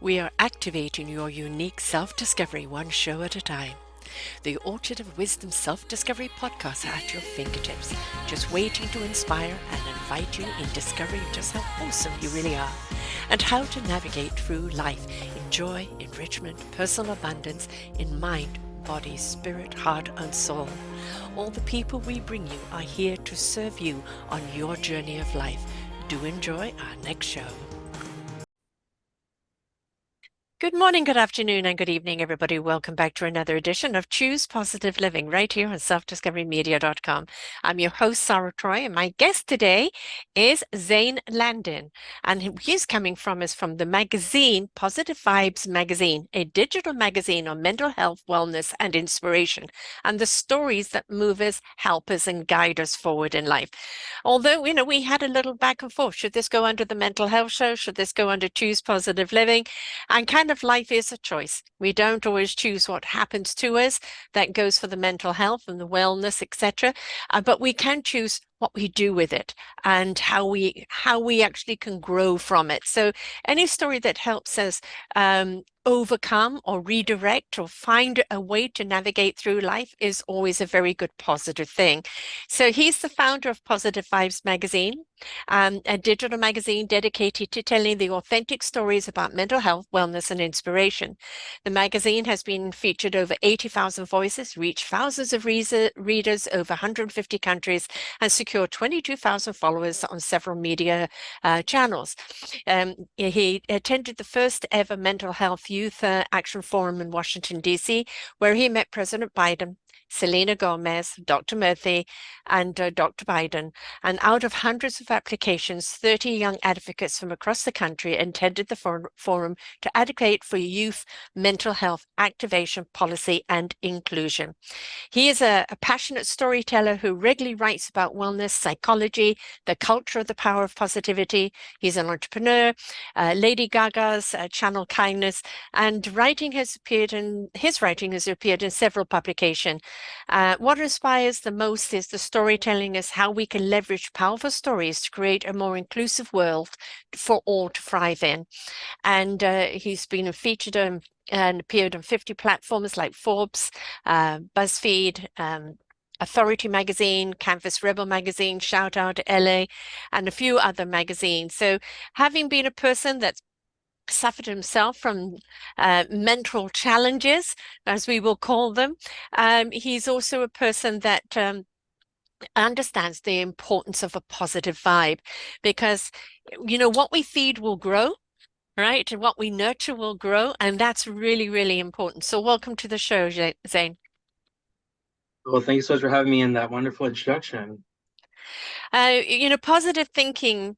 We are activating your unique self-discovery one show at a time. The Orchard of Wisdom Self-Discovery podcast are at your fingertips, just waiting to inspire and invite you in discovering just how awesome you really are and how to navigate through life in joy, enrichment, personal abundance, in mind, body, spirit, heart, and soul. All the people we bring you are here to serve you on your journey of life. Do enjoy our next show. Good morning, good afternoon, and good evening, everybody. Welcome back to another edition of Choose Positive Living right here on selfdiscoverymedia.com. I'm your host, Sarah Troy, and my guest today is Zane Landin. And he's coming from us from the magazine, Positive Vibes Magazine, a digital magazine on mental health, wellness, and inspiration, and the stories that move us, help us, and guide us forward in life. Although, we had a little back and forth. Should this go under the mental health show? Should this go under Choose Positive Living? And kind of life is a choice. We don't always choose what happens to us. That goes for the mental health and the wellness, etc. But we can choose what we do with it and how we actually can grow from it. So any story that helps us overcome or redirect or find a way to navigate through life is always a very good positive thing. So he's the founder of Positive Vibes Magazine, a digital magazine dedicated to telling the authentic stories about mental health, wellness, and inspiration. The magazine has been featured over 80,000 voices, reached thousands of readers over 150 countries, and secured 22,000 followers on several media channels. He attended the first ever mental health youth action forum in Washington, D.C., where he met President Biden, Selena Gomez, Dr. Murthy, and Dr. Biden. And out of hundreds of applications, 30 young advocates from across the country attended the forum to advocate for youth mental health activation, policy, and inclusion. He is a passionate storyteller who regularly writes about wellness, psychology, the culture of the power of positivity. He's an entrepreneur, Lady Gaga's channel Kindness, and his writing has appeared in several publications. What inspires the most is the storytelling, is how we can leverage powerful stories to create a more inclusive world for all to thrive in. And he's been featured and appeared on 50 platforms like Forbes, BuzzFeed, Authority Magazine, Canvas Rebel Magazine, Shout Out LA, and a few other magazines. So having been a person that's suffered himself from mental challenges, as we will call them, he's also a person that understands the importance of a positive vibe, because what we feed will grow, right? And what we nurture will grow, and that's really, really important. So welcome to the show, Zane. Well, thank you so much for having me in that wonderful introduction. Positive thinking,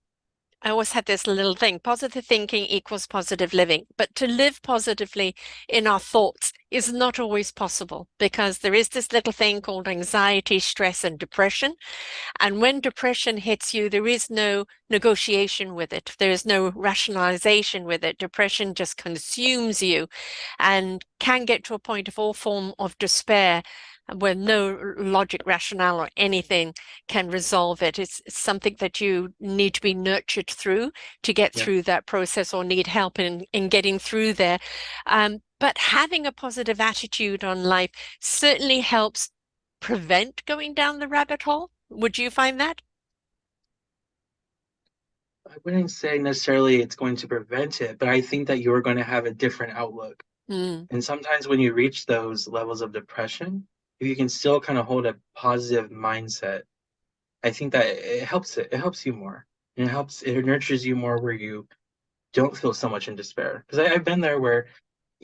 I always had this little thing, positive thinking equals positive living. But to live positively in our thoughts is not always possible, because there is this little thing called anxiety, stress, and depression. And when depression hits you, there is no negotiation with it. There is no rationalization with it. Depression just consumes you and can get to a point of all form of despair, where no logic, rationale, or anything can resolve it. It's something that you need to be nurtured through to get Yeah. through that process, or need help in getting through there. But having a positive attitude on life certainly helps prevent going down the rabbit hole. Would you find that? I wouldn't say necessarily it's going to prevent it, but I think that you're going to have a different outlook. Mm, And sometimes when you reach those levels of depression, if you can still kind of hold a positive mindset, I think that it helps you more. And it nurtures you more where you don't feel so much in despair. Because I've been there where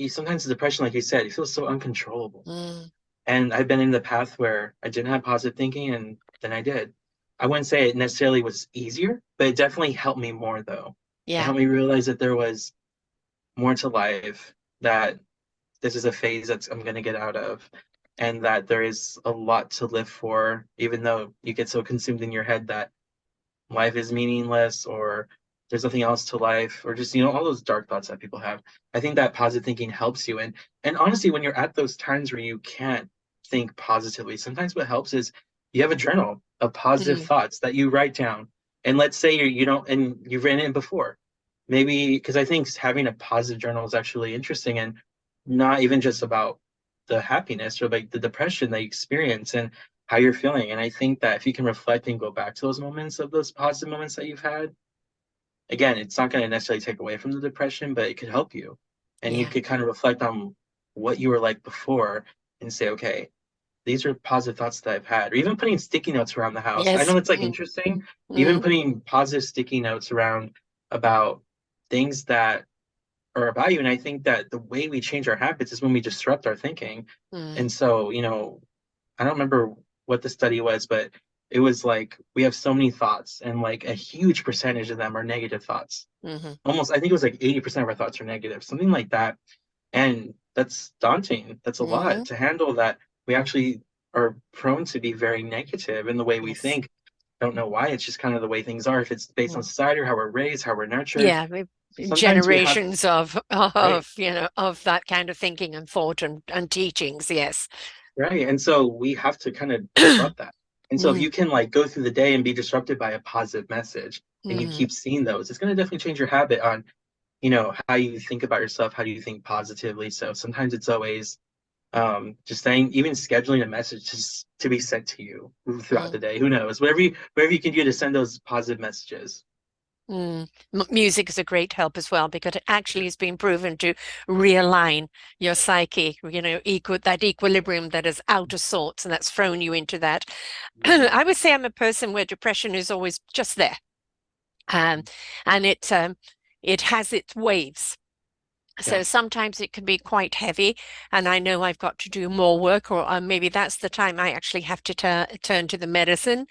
sometimes the depression, like you said, you feel so uncontrollable. mm, And I've been in the path where I didn't have positive thinking, and then I did. I wouldn't say it necessarily was easier, but it definitely helped me more, though. It yeah. helped me realize that there was more to life, that this is a phase that I'm going to get out of, and that there is a lot to live for, even though you get so consumed in your head that life is meaningless, or there's nothing else to life, or just all those dark thoughts that people have. I think that positive thinking helps you. And honestly, when you're at those times where you can't think positively, sometimes what helps is you have a journal of positive Mm, thoughts that you write down. And let's say you don't, and you've written it before, maybe because I think having a positive journal is actually interesting and not even just about the happiness or like the depression that you experience and how you're feeling. And I think that if you can reflect and go back to those moments of those positive moments that you've had, again, it's not going to necessarily take away from the depression, but it could help you. And you Yeah. could kind of reflect on what you were like before and say, okay, these are positive thoughts that I've had, or even putting sticky notes around the house. I know Yes. that's like Mm, interesting. Even mm, putting positive sticky notes around about things that are about you. And I think that the way we change our habits is when we disrupt our thinking. mm, And so, I don't remember what the study was, but it was like we have so many thoughts, and like a huge percentage of them are negative thoughts. mhm, Almost, I think it was like 80% of our thoughts are negative, something like that. And that's daunting. That's a lot mhm. to handle that we actually are prone to be very negative in the way we Yes. think. Don't know why. It's just kind of the way things are. If it's based on Mm. society or how we're raised, how we're nurtured. Yeah, So sometimes we have, generations of right, of that kind of thinking and thought and teachings. Yes. right. And so we have to kind of disrupt that. And so if Mm, you can like go through the day and be disrupted by a positive message and you mhm, keep seeing those, it's going to definitely change your habit on, how you think about yourself, how do you think positively. So sometimes it's always just saying, even scheduling a message to be sent to you throughout mm, the day. Who knows? Whatever you can do to send those positive messages. mm. Music is a great help as well because it actually has been proven to realign your psyche, that equilibrium that is out of sorts and that's thrown you into that. Mhm. I would say I'm a person where depression is always just there. Um, and it has its waves. Yeah. So sometimes it can be quite heavy, and I know I've got to do more work, or maybe that's the time I actually have to turn to the medicine,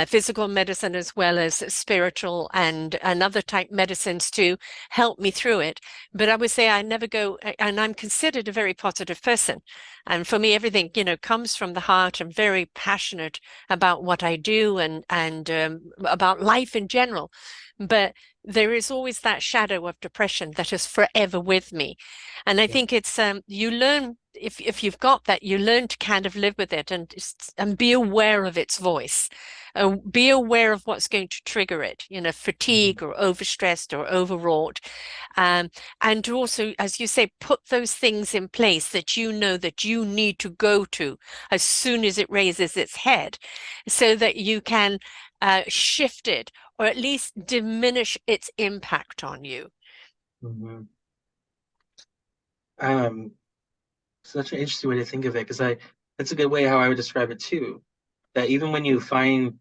physical medicine as well as spiritual and other type medicines to help me through it. But I would say I never go, and I'm considered a very positive person. And for me, everything, comes from the heart. I'm very passionate about what I do and about life in general. But there is always that shadow of depression that is forever with me. And I Yeah. think it's you learn if you've got that, you learn to kind of live with it and be aware of its voice. Be aware of what's going to trigger it, Mhm. fatigue or overstressed or overwrought. Um, and also, as you say, put those things in place that you know that you need to go to as soon as it raises its head so that you can shift it or at least diminish its impact on you. Mhm. Um, Such an interesting way to think of it, because that's a good way how I would describe it too. That even when you find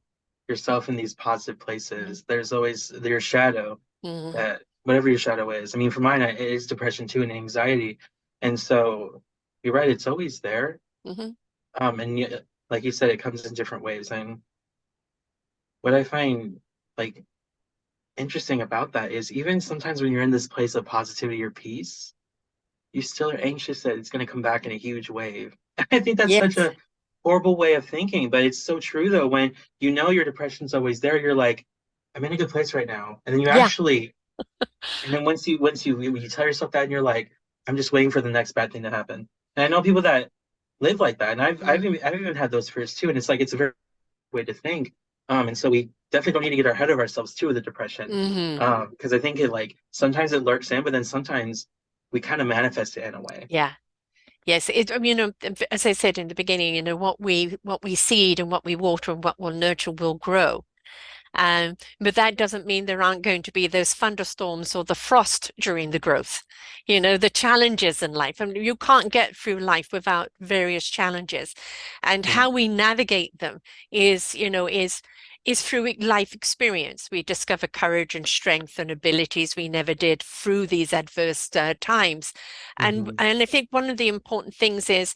yourself in these positive Mm-hmm. places, there's always your shadow, Mm-hmm. that whatever your shadow is. I mean, for mine, it is depression too and anxiety. And so you're right, it's always there. Mm-hmm. And like you said, it comes in different ways. And what I find like interesting about that is even sometimes when you're in this place of positivity or peace, you still are anxious that it's going to come back in a huge wave. I think that's such Yes. a horrible way of thinking, but it's so true though. When you know your depression's always there, you're like, I'm in a good place right now. And then you Yeah. actually, and then once you tell yourself that and you're like, I'm just waiting for the next bad thing to happen. And I know people that live like that. And I've even had those fears too. And it's like, it's a very way to think. And so we definitely don't need to get ahead of ourselves too with the depression. Mm-hmm. Because I think it like sometimes it lurks in, but then sometimes we kind of manifest it in a way. Yeah. Yes, as I said in the beginning, what we seed and what we water and what we'll nurture will grow. But that doesn't mean there aren't going to be those thunderstorms or the frost during the growth, the challenges in life. And you can't get through life without various challenges. And Yeah. how we navigate them is through life experience. We discover courage and strength and abilities we never did through these adverse times. And Hmm. and I think one of the important things is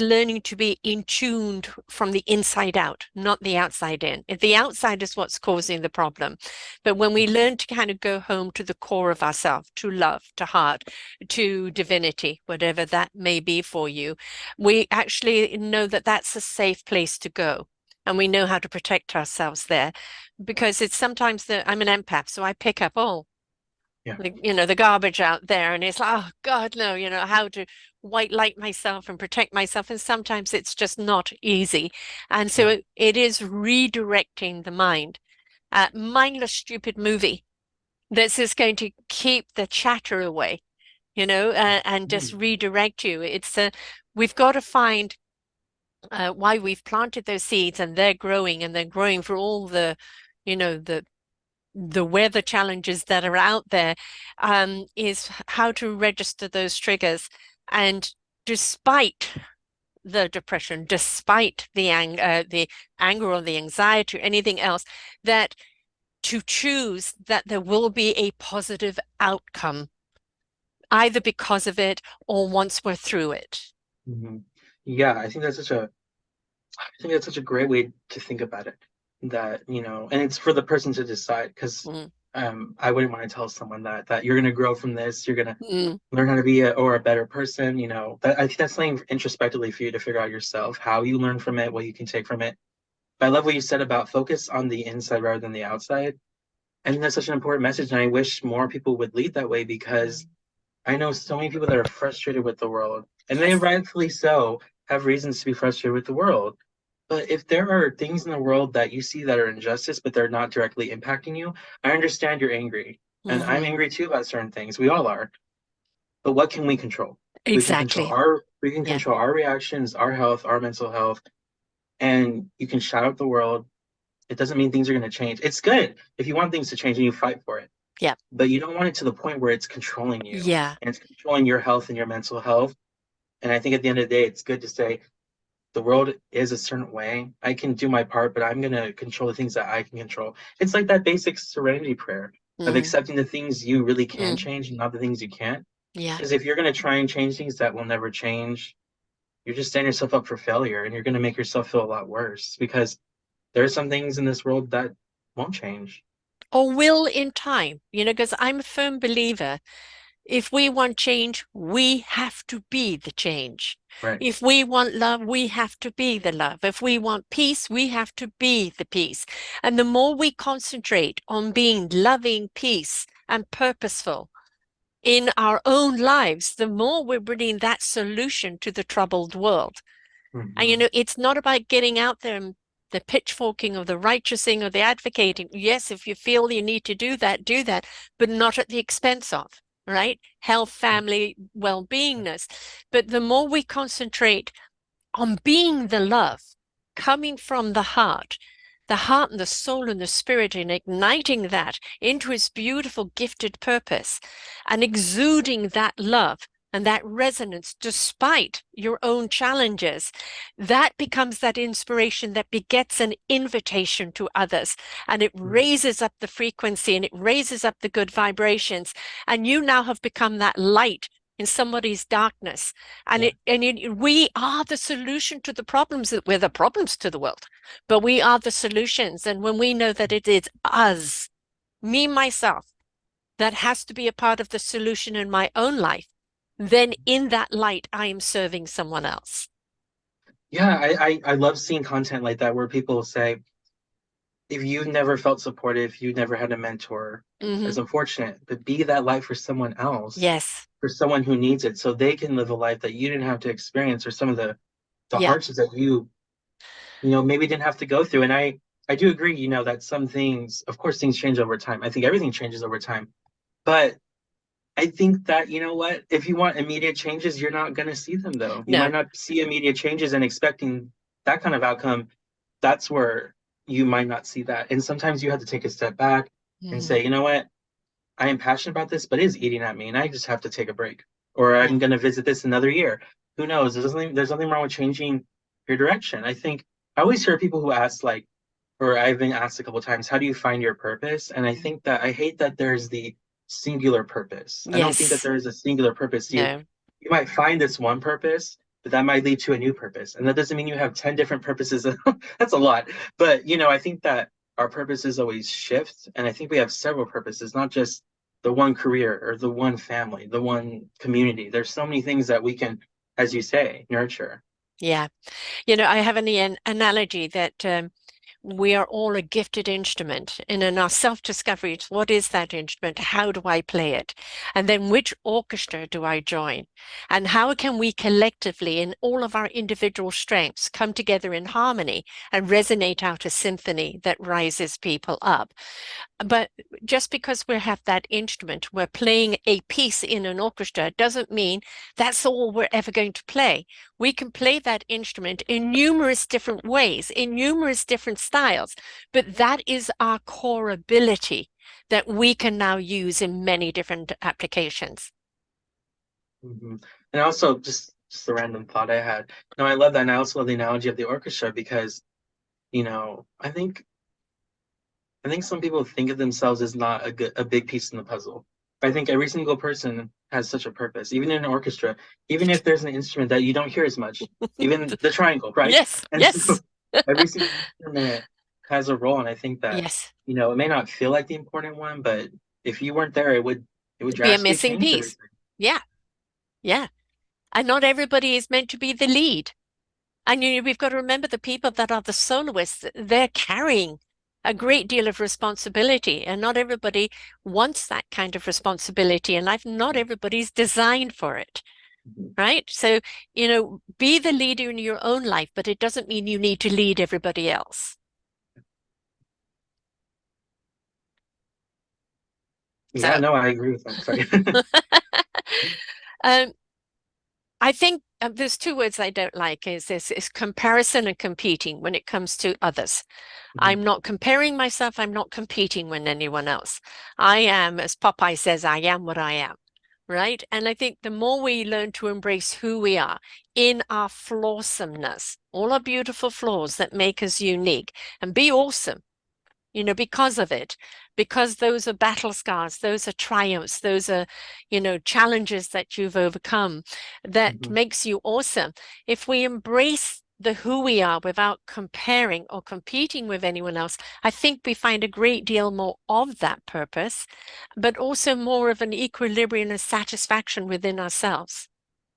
learning to be in tuned from the inside out, not the outside in. If the outside is what's causing the problem. But when we learn to kind of go home to the core of ourselves, to love, to heart, to divinity, whatever that may be for you, we actually know that that's a safe place to go. And we know how to protect ourselves there because it's sometimes I'm an empath, so I pick up, Yeah. the garbage out there and it's like, oh God, no, how to white light myself and protect myself. And sometimes it's just not easy. And so Yeah. it is redirecting the mind. Mindless, stupid movie. This is going to keep the chatter away, and just Mm. redirect you. We've got to find why we've planted those seeds and they're growing for all the, you know, the weather challenges that are out there, is how to register those triggers. And despite the depression, despite the anger or the anxiety or anything else, that to choose that there will be a positive outcome, either because of it or once we're through it. Mhm. Yeah, I think that's such a great way to think about it. That, and it's for the person to decide because Mm, I wouldn't want to tell someone that you're gonna grow from this, you're gonna mm, learn how to be a better person, That I think that's something introspectively for you to figure out yourself, how you learn from it, what you can take from it. But I love what you said about focus on the inside rather than the outside. I think that's such an important message, and I wish more people would lead that way because mm. I know so many people that are frustrated with the world, and they Yes. rightfully so have reasons to be frustrated with the world. But if there are things in the world that you see that are injustice, but they're not directly impacting you, I understand you're angry. And I'm Hmm. angry too about certain things. We all are. But what can we control? Exactly. We can Yeah. control our reactions, our health, our mental health, and you can shout out the world. It doesn't mean things are going to change. It's good if you want things to change and you fight for it, Yeah. but you don't want it to the point where it's controlling you Yeah. and it's controlling your health and your mental health. And I think at the end of the day, it's good to say the world is a certain way. I can do my part, but I'm going to control the things that I can control. It's like that basic serenity prayer of Mm, accepting the things you really can mm. change and not the things you can't. Yeah. Because if you're going to try and change things that will never change, you're just setting yourself up for failure and you're going to make yourself feel a lot worse because there are some things in this world that won't change. Or will in time, because I'm a firm believer. If we want change, we have to be the change. Right. If we want love, we have to be the love. If we want peace, we have to be the peace. And the more we concentrate on being loving, peace, and purposeful in our own lives, the more we're bringing that solution to the troubled world. And Hmm. it's not about getting out there and the pitchforking or the righteousing or the advocating. Yes, if you feel you need to do that, but not at the expense of, right? Health, family, well-beingness. But the more we concentrate on being the love coming from the heart and the soul and the spirit, and igniting that into its beautiful gifted purpose and exuding that love and that resonance despite your own challenges, that becomes that inspiration that begets an invitation to others, and it raises up the frequency and it raises up the good vibrations, and you now have become that light in somebody's darkness. And Yeah. we are the solution to the problems. That we're the problems to the world, but we are the solutions. And when we know that it is us, me, myself, that has to be a part of the solution in my own life, then in that light, I am serving someone else. Yeah, I love seeing content like that where people say, if you've never felt supported, if you've never had a mentor, Hmm. it's unfortunate, but be that light for someone else, Yes. for someone who needs it, so they can live a life that you didn't have to experience, or some of the Yeah. hardships that maybe didn't have to go through. And I do agree, that some things, of course, things change over time. I think everything changes over time, but I think that, you know what, if you want immediate changes, you're not going to see them though. You might No. not see immediate changes and expecting that kind of outcome. That's where you might not see that. And sometimes you have to take a step back and Hmm. say, you know what, I am passionate about this, but it is eating at me and I just have to take a break. Or Yeah. I'm going to visit this another year. Who knows? There's nothing wrong with changing your direction. I think I always hear people who ask, like, or I've been asked a couple of times, how do you find your purpose? And I think that I hate that there's the singular purpose. I don't think that Yes. there is a singular purpose. You No. you might find this one purpose, but that might lead to a new purpose. And that doesn't mean you have 10 different purposes. That's a lot. But I think that our purposes always shift. And I think we have several purposes, not just the one career or the one family, the one community. There's so many things that we can, as you say, nurture. Yeah. I have an analogy that we are all a gifted instrument. And in our self-discovery, it's what is that instrument? How do I play it? And then which orchestra do I join? And how can we collectively, in all of our individual strengths, come together in harmony and resonate out a symphony that rises people up? But just because we have that instrument, we're playing a piece in an orchestra, doesn't mean that's all we're ever going to play. We can play that instrument in numerous different ways, in numerous different styles, but that is our core ability that we can now use in many different applications. Hmm. And also, just a random thought I had. No, I love that, and I also love the analogy of the orchestra because, I think some people think of themselves as not a big piece in the puzzle. I think every single person has such a purpose, even in an orchestra, even if there's an instrument that you don't hear as much, even the triangle, right? Yes, And so yes, every single instrument has a role, and I think that, yes. it may not feel like the important one, but if you weren't there, it would It'd be a drastically missing change piece. everything. Yeah, yeah. And not everybody is meant to be the lead. And we've got to remember the people that are the soloists, they're carrying a great deal of responsibility, and not everybody wants that kind of responsibility in life. Not everybody's designed for it, Mhm. right? So, be the leader in your own life, but it doesn't mean you need to lead everybody else. Yeah, So, no, I agree with that. Sorry. um, I think there's two words I don't like is this is comparison and competing when it comes to others. Mhm. I'm not comparing myself. I'm not competing with anyone else. I am, as Popeye says, I am what I am, right? And I think the more we learn to embrace who we are in our flawsomeness, all our beautiful flaws that make us unique, and be awesome, because of it, because those are battle scars, those are triumphs, those are, challenges that you've overcome that Mhm. makes you awesome. If we embrace the who we are without comparing or competing with anyone else, I think we find a great deal more of that purpose, but also more of an equilibrium and satisfaction within ourselves.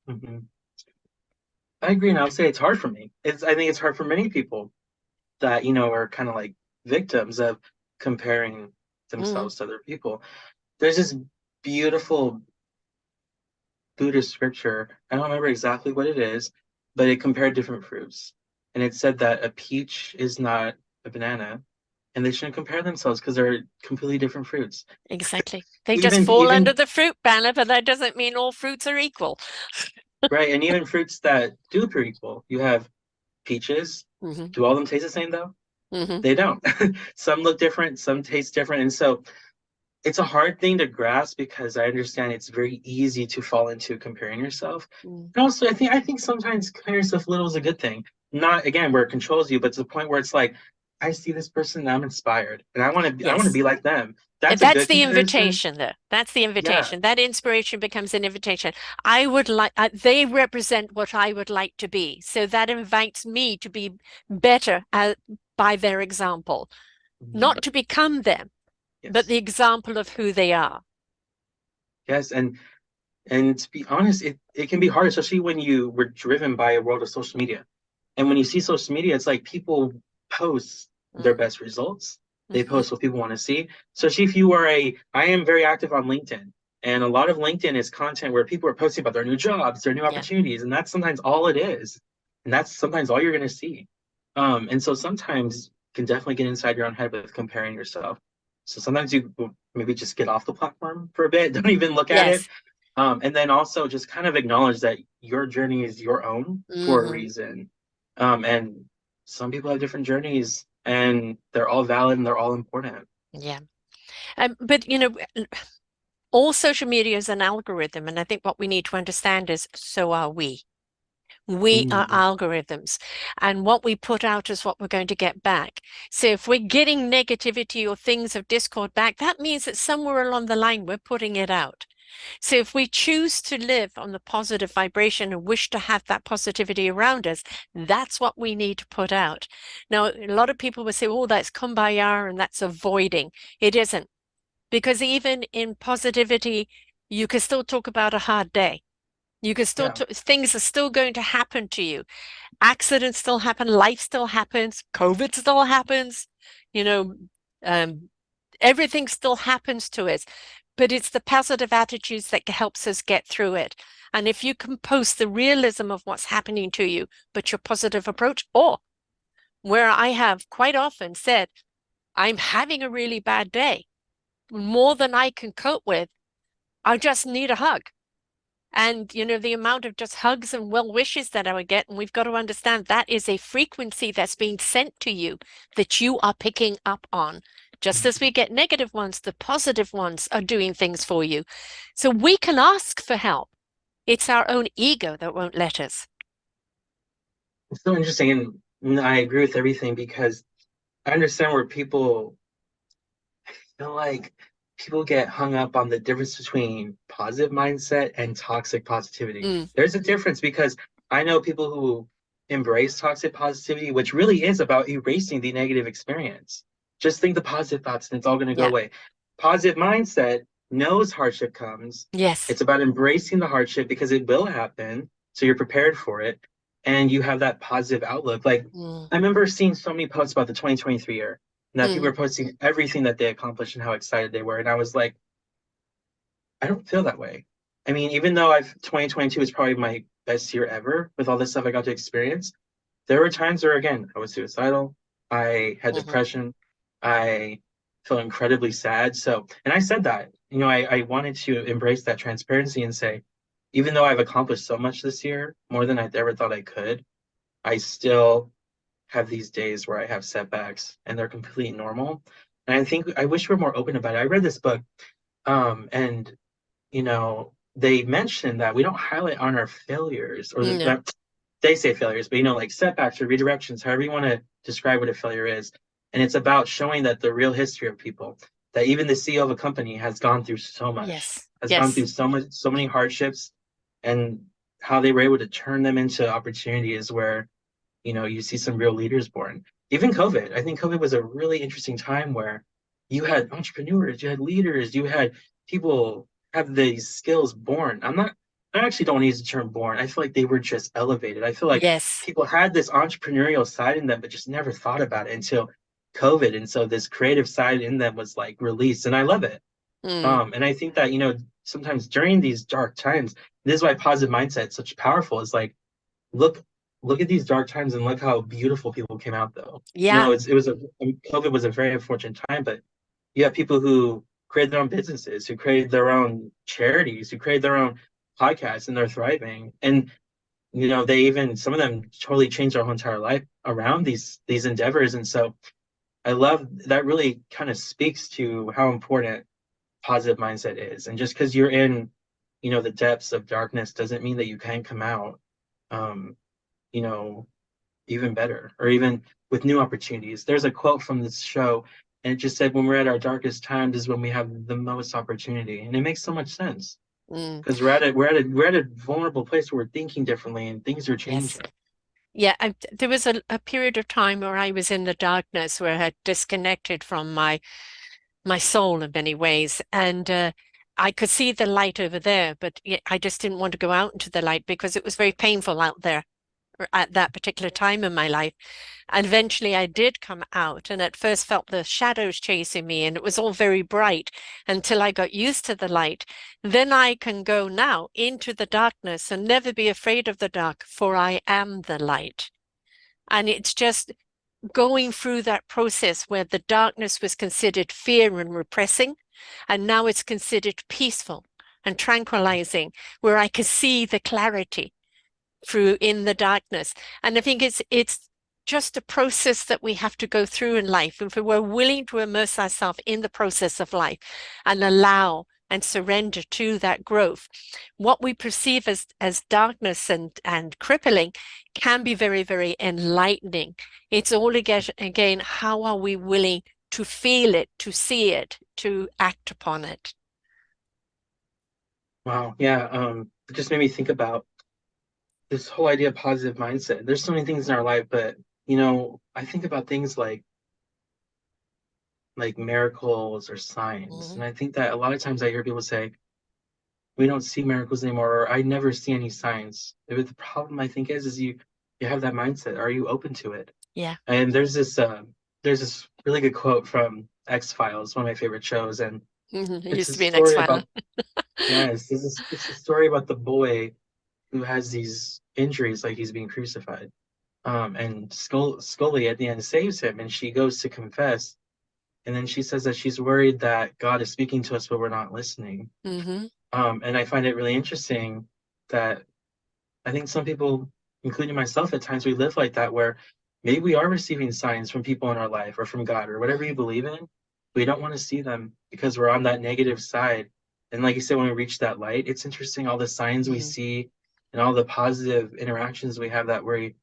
Mhm. I agree, and I'll say it's hard for me. I think it's hard for many people that are kind of like victims of comparing Mm, themselves to other people. There's this beautiful Buddhist scripture. I don't remember exactly what it is, but it compared different fruits, and it said that a peach is not a banana, and they shouldn't compare themselves because they're completely different fruits. exactly. They just Even fall under even the fruit banner, but that doesn't mean all fruits are equal. right, and even fruits that do appear equal. You have peaches. Hmm. Do all of them taste the same though? Hmm. They don't. Some look different, some taste different, and so it's a hard thing to grasp because I understand it's very easy to fall into comparing yourself. Mm. And also, I think sometimes comparing yourself a little is a good thing. Not again where it controls you, but to the point where it's like, I see this person and I'm inspired, and I want to Yes. be like them. That's a That's good the comparison. invitation, though. That's the Yeah. invitation. That inspiration becomes an invitation. I would like, they represent what I would like to be. So that invites me to be better by their example, Mhm. not to become them, but Yes. the example of who they are. Yes. And to be honest, it can be hard, especially when you were driven by a world of social media. And when you see social media, it's like people post their Mm, best results. They hmm. post what people want to see. So if you are I am very active on LinkedIn, and a lot of LinkedIn is content where people are posting about their new jobs, their new Yeah. opportunities, and that's sometimes all it is, and that's sometimes all you're going to see. And so sometimes you can definitely get inside your own head with comparing yourself. So sometimes you maybe just get off the platform for a bit, don't even look at it, Yes. and then also just kind of acknowledge that your journey is your own for a Hmm. reason. And some people have different journeys and they're all valid and they're all important. Yeah. But, all social media is an algorithm. And I think what we need to understand is so are we. We are Mm-hmm. algorithms, and what we put out is what we're going to get back. So if we're getting negativity or things of discord back, that means that somewhere along the line we're putting it out. So if we choose to live on the positive vibration and wish to have that positivity around us, that's what we need to put out. Now, a lot of people will say, oh, that's kumbaya and that's avoiding. It isn't, because even in positivity, you can still talk about a hard day. You can still, Yeah. things are still going to happen to you. Accidents still happen, life still happens, COVID still happens, you know, um, everything still happens to us, but it's the positive attitudes that helps us get through it. And if you can post the realism of what's happening to you, but your positive approach, or where I have quite often said, I'm having a really bad day, more than I can cope with, I just need a hug. And, the amount of just hugs and well wishes that I would get, and we've got to understand that is a frequency that's being sent to you that you are picking up on. Just as we get negative ones, the positive ones are doing things for you. So we can ask for help. It's our own ego that won't let us. It's so interesting, and I agree with everything because I understand where people feel like people get hung up on the difference between positive mindset and toxic positivity. Mm, There's a difference because I know people who embrace toxic positivity, which really is about erasing the negative experience. Just think the positive thoughts and it's all going to go yeah. away. Positive mindset knows hardship comes. Yes. It's about embracing the hardship because it will happen. So you're prepared for it and you have that positive outlook. Like Mm, I remember seeing so many posts about the 2023 year and that people mm, were posting everything that they accomplished and how excited they were. And I was like, I don't feel that way. I mean, even though I've 2022 is probably my best year ever with all this stuff I got to experience, there were times where again I was suicidal, I had mhm. depression, I felt incredibly sad. So, and I said that, I wanted to embrace that transparency and say, even though I've accomplished so much this year, more than I ever thought I could, I still have these days where I have setbacks and they're completely normal. And I think I wish we were more open about it. I read this book, and they mentioned that we don't highlight on our failures or No. they say failures, but like setbacks or redirections, however you want to describe what a failure is. And it's about showing that the real history of people, that even the CEO of a company has gone through so much, Yes. has gone through Yes. so much, so many hardships, and how they were able to turn them into opportunities where you see some real leaders born. Even COVID, I think COVID was a really interesting time where you had entrepreneurs, you had leaders, you had people have these skills born. I actually don't use the term born. I feel like they were just elevated. I feel like Yes. people had this entrepreneurial side in them, but just never thought about it until COVID. And so this creative side in them was like released. And I love it. Mm, And I think that, sometimes during these dark times, this is why positive mindset is such powerful. It's like look look at these dark times and look how beautiful people came out though. yeah. It was COVID was a very unfortunate time, but you have people who created their own businesses, who created their own charities, who created their own podcasts, and they're thriving. And they even some of them totally changed their whole entire life around these endeavors. And so I love that really kind of speaks to how important positive mindset is. And just because you're in, the depths of darkness doesn't mean that you can't come out. Um, you know, even better, or even with new opportunities. There's a quote from this show, and it just said, "When we're at our darkest times, is when we have the most opportunity," and it makes so much sense Mm, because we're at a vulnerable place where we're thinking differently and things are yes. changing. Yeah, there was a period of time where I was in the darkness, where I had disconnected from my soul in many ways, and I could see the light over there, but I just didn't want to go out into the light because it was very painful out there at that particular time in my life. And eventually I did come out and at first felt the shadows chasing me and it was all very bright until I got used to the light. Then I can go now into the darkness and never be afraid of the dark, for I am the light. And it's just going through that process where the darkness was considered fear and repressing, and now it's considered peaceful and tranquilizing, where I can see the clarity through in the darkness. And I think it's just a process that we have to go through in life. If we're willing to immerse ourselves in the process of life and allow and surrender to that growth, what we perceive as darkness and crippling can be very, very enlightening. It's all again, how are we willing to feel it, to see it, to act upon it? Wow, yeah. It just made me think about this whole idea of positive mindset. There's so many things in our life, but I think about things like miracles or signs, Mhm. and I think that a lot of times I hear people say, we don't see miracles anymore, or I never see any signs. But the problem I think is you have that mindset. Are you open to it? Yeah. And there's this really good quote from X Files, one of my favorite shows, and It it's used a to be an story X-Filer. about yes, it's a story about the boy who has these injuries, like he's being crucified. And Scully at the end saves him, and she goes to confess, and then she says that she's worried that God is speaking to us, but we're not listening. Hmm. And I find it really interesting that I think some people, including myself, at times we live like that, where maybe we are receiving signs from people in our life or from God or whatever you believe in. We don't want to see them because we're on that negative side. And like you said, when we reach that light, it's interesting all the signs we Hmm. see and all the positive interactions we have that we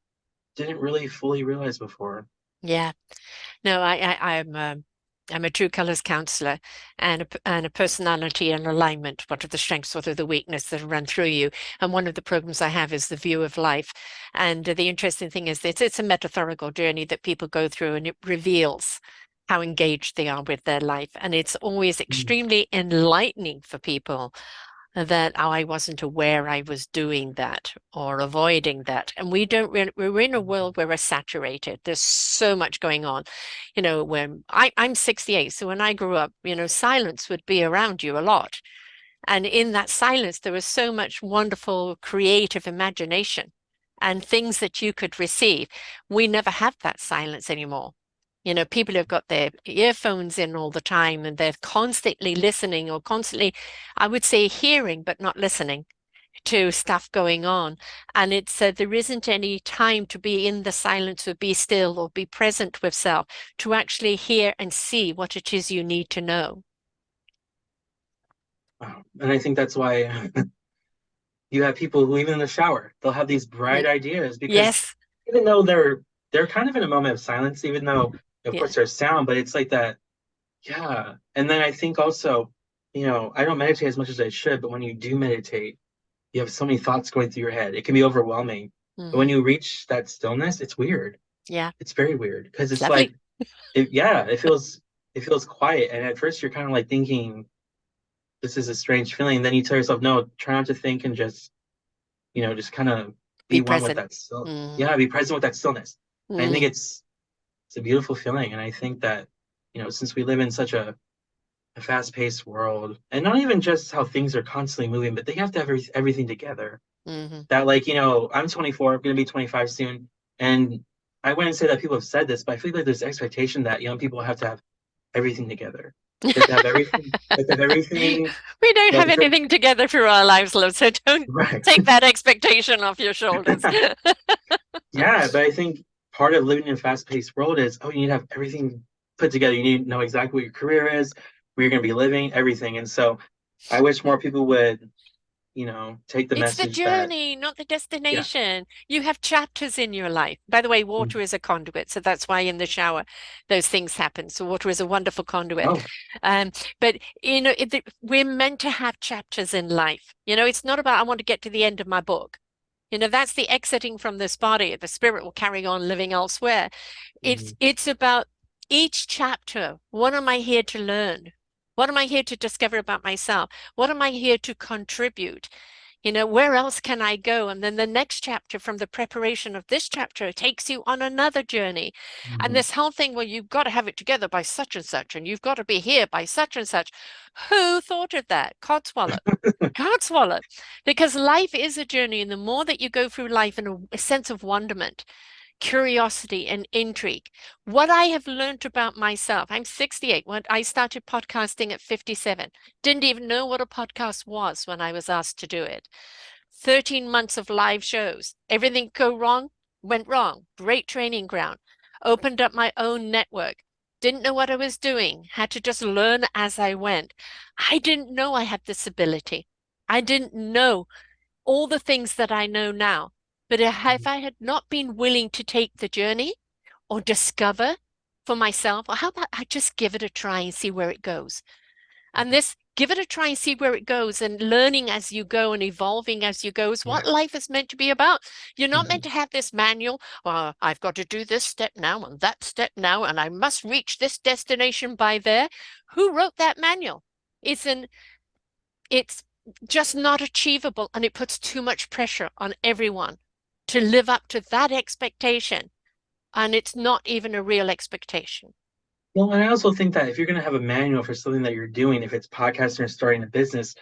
didn't really fully realize before. Yeah. No, I'm a true colors counselor and and a personality and alignment. What are the strengths? What are the weaknesses that run through you? And one of the programs I have is the view of life. And the interesting thing is it's a metaphorical journey that people go through, and it reveals how engaged they are with their life. And it's always Mm. extremely enlightening for people that oh, I wasn't aware I was doing that or avoiding that. And we don't really, we're in a world where we're saturated. There's so much going on. You know, when I'm 68, so when I grew up, you know, silence would be around you a lot. And in that silence, there was so much wonderful creative imagination and things that you could receive. We never have that silence anymore. You know, people have got their earphones in all the time and they're constantly listening or constantly, I would say, hearing, but not listening to stuff going on. And it's there isn't any time to be in the silence or be still or be present with self to actually hear and see what it is you need to know. Wow. And I think that's why you have people who even in the shower, they'll have these bright Mm. ideas because Yes. even though they're kind of in a moment of silence, even though of Yeah. course there's sound, but it's like that. Yeah. And then I think also, I don't meditate as much as I should, but when you do meditate, you have so many thoughts going through your head. It can be overwhelming. But when Hmm. you reach that stillness, it's weird. Yeah. It's very weird because It's it's like, lovely. yeah, it feels quiet. And at first you're kind of like thinking, this is a strange feeling. Then you tell yourself, no, try not to think and just kind of Be be one with present. that still. Mm. Yeah, be present with that stillness. And I think Mm. it's a beautiful feeling. And I think that, since we live in such a fast-paced world, and not even just how things are constantly moving, but they have to have everything together. Hmm. That like, I'm 24, I'm gonna be 25 soon, and I wouldn't say that people have said this, but I feel like there's expectation that young people have to have everything together. They have to have everything. They have to have everything. We don't They have have to feel anything together through our lives, love, so don't right. take that expectation off your shoulders. Yeah, but I think part of living in a fast-paced world is, you need to have everything put together. You need to know exactly what your career is, where you're going to be living, everything. And so I wish more people would, take the It's the message that, journey, not the yeah, destination. You have chapters in your life. By the way, mm, water is a conduit, so that's why in the shower those things happen. So water is a wonderful conduit. oh, Um, but we're meant to have chapters in life. You know, it's not about I want to get to the end of my book. You know, that's the exiting from this body. The spirit will carry on living elsewhere. It's mm, it's about each chapter. What am I here to learn? What am I here to discover about myself? What am I here to contribute? You know, where else can I go? And then the next chapter from the preparation of this chapter takes you on another journey. And mm, this whole thing, well, you've got to have it together by such and such, and you've got to be here by such and such. Who thought of that? Codswallop. Codswallop. Because life is a journey, and the more that you go through life in a sense of wonderment, curiosity and intrigue. What I have learned about myself, I'm 68. When I started podcasting at 57, didn't even know what a podcast was when I was asked to do it. 13 months of live shows. Everything go wrong, went wrong. Great training ground. Opened up my own network. Didn't know what I was doing. Had to just learn as I went. I didn't know I had this ability. I didn't know all the things that I know now. But if I had not been willing to take the journey or discover for myself, or how about I just give it a try and see where it goes? And this, give it a try and see where it goes, and learning as you go and evolving as you go is what yes. life is meant to be about. You're not meant Mhm. to have this manual. Well, I've got to do this step now and that step now, and I must reach this destination by there. Who wrote that manual? It's an it's just not achievable, and it puts too much pressure on everyone to live up to that expectation, and it's not even a real expectation. Well, and I also think that if you're going to have a manual for something that you're doing, if it's podcasting or starting a business,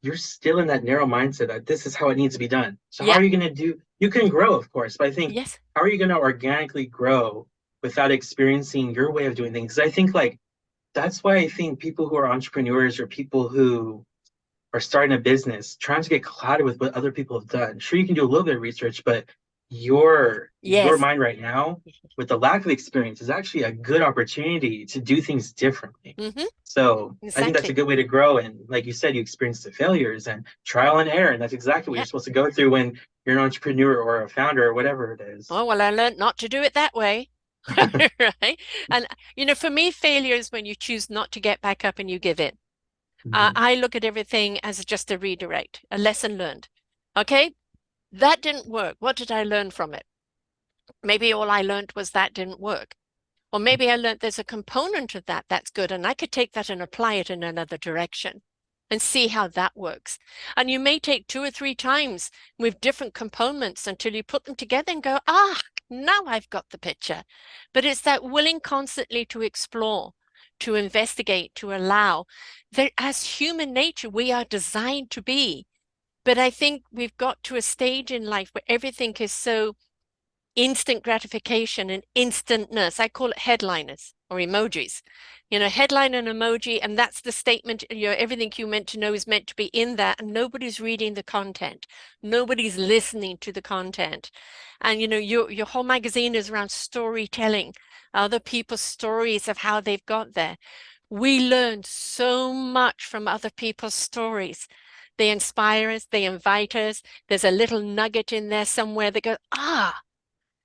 you're still in that narrow mindset that this is how it needs to be done. So how Yeah. are you going to do? You can grow, of course, but I think Yes. how are you going to organically grow without experiencing your way of doing things? Because I think like that's why I think people who are entrepreneurs or people who are starting a business, trying to get clouded with what other people have done. Sure, you can do a little bit of research, but your Yes. mind right now, with the lack of experience, is actually a good opportunity to do things differently. Hmm. So I think that's a Exactly. good way to grow. And like you said, you experience the failures and trial and error, and that's exactly what you're Yeah. supposed to go through when you're an entrepreneur or a founder or whatever it is. Oh, well, I learned not to do it that way. Right. And, for me, failure is when you choose not to get back up and you give in. Mhm. I look at everything as just a redirect, a lesson learned. Okay. That didn't work. What did I learn from it? Maybe all I learned was that didn't work. Or maybe I learned there's a component of that that's good, and I could take that and apply it in another direction and see how that works. And you may take two or three times with different components until you put them together and go, ah, now I've got the picture. But it's that willing constantly to explore, to investigate, to allow. That as human nature, we are designed to be. But I think we've got to a stage in life where everything is so instant gratification and instantness. I call it headliners or emojis. Headline and emoji, and that's the statement, everything you meant to know is meant to be in that, and nobody's reading the content. Nobody's listening to the content. And your whole magazine is around storytelling, other people's stories of how they've got there. We learn so much from other people's stories. They inspire us, they invite us. There's a little nugget in there somewhere that goes, ah,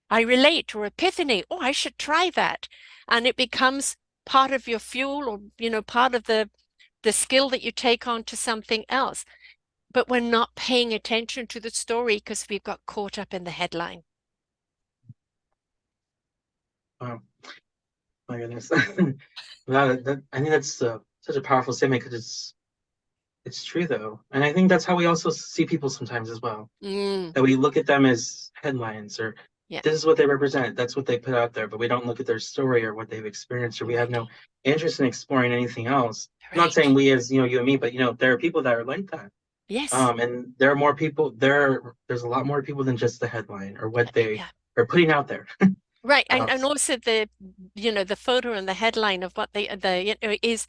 I relate, or epiphany. Oh, I should try that. And it becomes part of your fuel, or, part of the skill that you take on to something else. But we're not paying attention to the story because we've got caught up in the headline. Wow, my goodness. I think that's such a powerful statement because it's true though, and I think that's how we also see people sometimes as well. Mm, That we look at them as headlines or yeah, this is what they represent, that's what they put out there, but we don't look at their story or what they've experienced, or we have right, no interest in exploring anything else. I'm not saying right. we as you and me, but there are people that are like that. Yes. And there are more people. There's a lot more people than just the headline or what they Yeah. are putting out there. Right. And So, also the photo and the headline of what is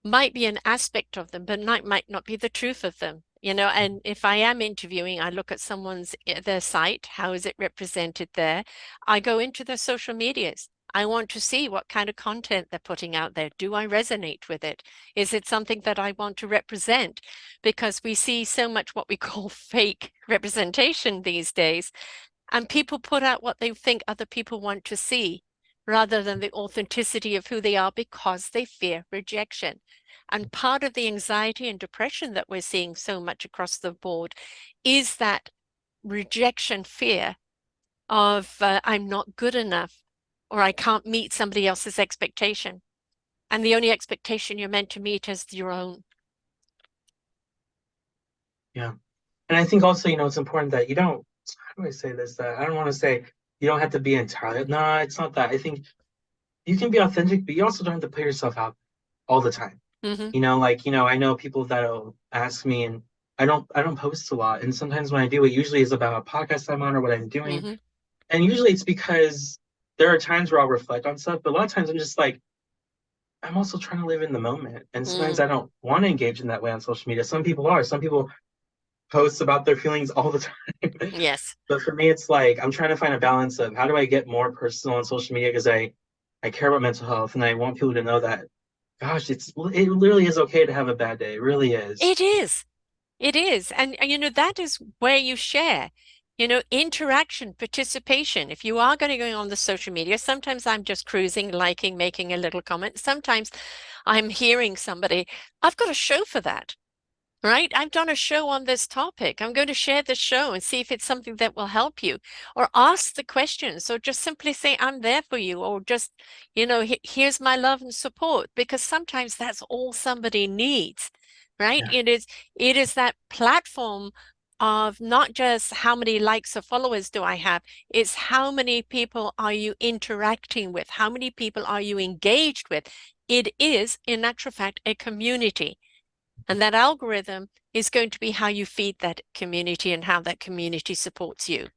might be an aspect of them, but might not be the truth of them. And if I am interviewing, I look at their site, how is it represented there? I go into their social medias. I want to see what kind of content they're putting out there. Do I resonate with it? Is it something that I want to represent? Because we see so much what we call fake representation these days. And people put out what they think other people want to see rather than the authenticity of who they are because they fear rejection. And part of the anxiety and depression that we're seeing so much across the board is that rejection fear of I'm not good enough or I can't meet somebody else's expectation. And the only expectation you're meant to meet is your own. yeah, and I think also it's important that you don't. How do I say this? That I don't want to say you don't have to be entirely. No, it's not that. I think you can be authentic, but you also don't have to put yourself out all the time. Hmm. I know people that'll ask me, and I don't post a lot, and sometimes when I do, it usually is about a podcast I'm on or what I'm doing, Hmm. and usually it's because there are times where I'll reflect on stuff, but a lot of times I'm just like, I'm also trying to live in the moment. And sometimes Mm, I don't want to engage in that way on social media. Some people are. Some people post about their feelings all the time. yes. But for me, it's like I'm trying to find a balance of how do I get more personal on social media because I care about mental health and I want people to know that, gosh, it really is okay to have a bad day. It really is. It is. It is. And that is where you share, interaction, participation. If you are going to go on the social media, sometimes I'm just cruising, liking, making a little comment. Sometimes I'm hearing somebody, I've got a show for that, right? I've done a show on this topic. I'm going to share the show and see if it's something that will help you, or ask the questions, or just simply say, I'm there for you, or just, here's my love and support, because sometimes that's all somebody needs. right? Yeah. It is that platform of not just how many likes or followers do I have, it's how many people are you interacting with? How many people are you engaged with? It is, in actual fact, a community. And that algorithm is going to be how you feed that community and how that community supports you.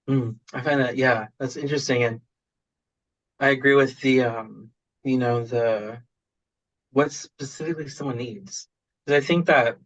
I find that, yeah, that's interesting. And I agree with the, the what specifically someone needs. Because I think that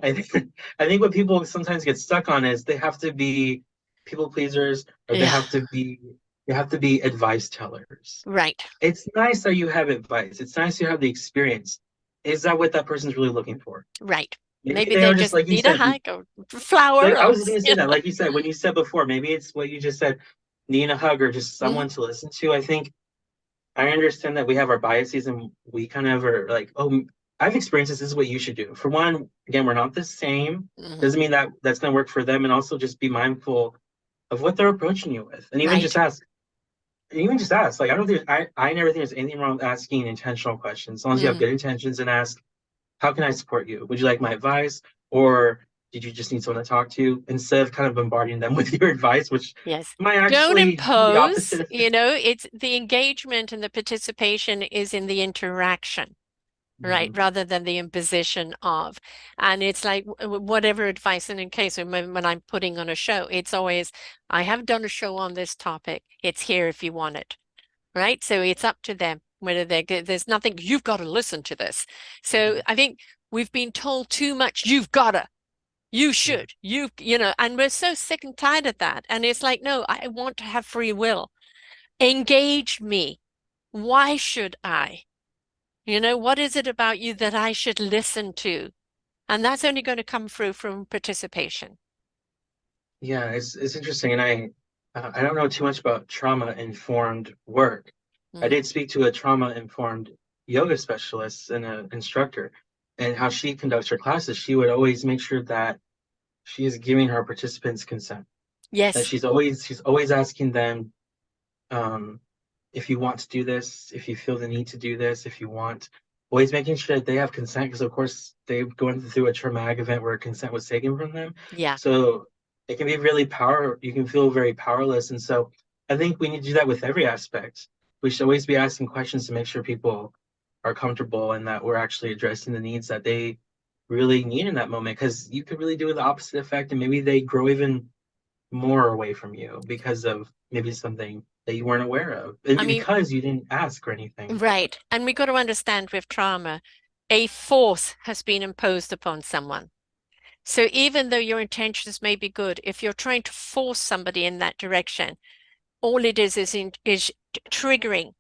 I think what people sometimes get stuck on is they have to be people pleasers or Yeah, they have to be advice tellers. right, It's nice that you have advice. It's nice you have the experience. Is that what that person's really looking for? right. Maybe Maybe they they are just just like you need a said. hug or flower Like I or, was just gonna say you that, like you said, when you said before, maybe it's what you just said, needing a hug or just know. someone to listen to. I think I understand that we have our biases and we kind of are like, oh, I've experienced this. This is what you should do. For one, again, we're not the same. Hmm. Doesn't mean that that's going to work for them. And also just be mindful of what they're approaching you with. And even just Right. ask, even just ask. Like, I don't think, I never think there's anything wrong with asking intentional questions. As long as you have Hmm. good intentions and ask, how can I support you? Would you like my advice? Or did you just need someone to talk to? Instead of kind of bombarding them with your advice, which Yes. might Don't actually do the impose, opposite of it's the engagement and the participation is in the interaction, right? Mhm. Rather than the imposition of. And it's like whatever advice, and in case when I'm putting on a show, it's always, I have done a show on this topic. It's here if you want it, right? So it's up to them whether there's nothing, you've got to listen to this. So Mhm. I think we've been told too much, you've got to. You Yeah. should, and we're so sick and tired of that. And it's like, no, I want to have free will. Engage me. Why should I? What is it about you that I should listen to? And that's only going to come through from participation. Yeah, it's interesting, and I don't know too much about trauma informed work. I Hmm. did speak to a trauma informed yoga specialist and an instructor, and how she conducts her classes. She would always make sure that she is giving her participants consent. That Yes. she's always asking them, um, if you want to do this, if you feel the need to do this, if you want, always making sure that they have consent because, of course, they've gone through a traumatic event where consent was taken from them. Yeah. So it can be really you can feel very powerless. And so I think we need to do that with every aspect. We should always be asking questions to make sure people are comfortable and that we're actually addressing the needs that they really need in that moment because you could really do the opposite effect and maybe they grow even more away from you because of maybe something that you weren't aware of and I mean, because you didn't ask or anything. right. And we got to understand with trauma, a force has been imposed upon someone. So even though your intentions may be good, if you're trying to force somebody in that direction, all it is triggering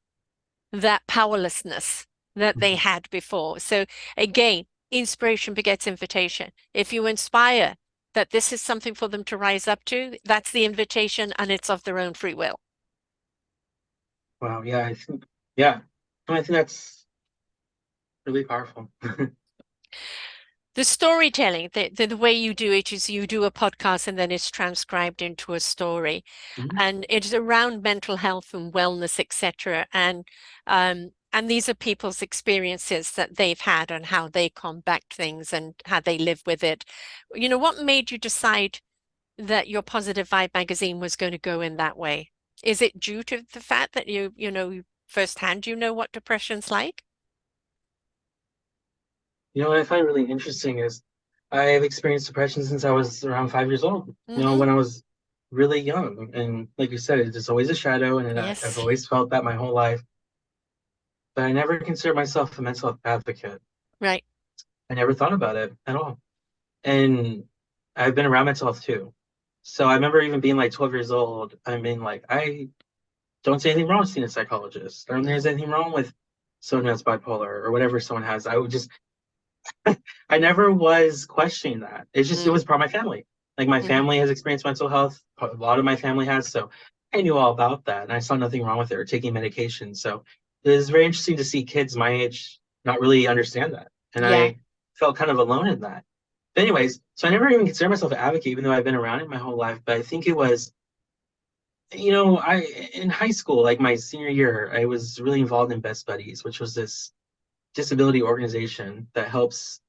that powerlessness that they Mhm. had before. So again, inspiration begets invitation. If you inspire that this is something for them to rise up to, that's the invitation and it's of their own free will. Wow, yeah, I think, yeah, I think that's really powerful. The storytelling, the way you do it is you do a podcast and then it's transcribed into a story. Mhm. And it's around mental health and wellness, etc. And these are people's experiences that they've had and how they combat things and how they live with it. What made you decide that your Positive Vibe magazine was going to go in that way? Is it due to the fact that firsthand you know what depression's like? You know what I find really interesting is I've experienced depression since I was around 5 years old. Hmm. When I was really young, and like you said, it's just always a shadow, and I've Yes. always felt that my whole life. But I never considered myself a mental health advocate. Right. I never thought about it at all. And I've been around mental health too. So I remember even being like 12 years old. I mean, like, I don't see anything wrong with seeing a psychologist. I don't think there's Hmm. anything wrong with someone that's bipolar or whatever someone has. I would just, I never was questioning that. It Mm. was part of my family. Like, my Hmm. family has experienced mental health. A lot of my family has. So I knew all about that. And I saw nothing wrong with it or taking medication. So it was very interesting to see kids my age not really understand that. And Yeah. I felt kind of alone in that. But anyways, so I never even considered myself an advocate, even though I've been around it my whole life. But I think it was, I in high school, like my senior year, I was really involved in Best Buddies, which was this. disability organization that helps,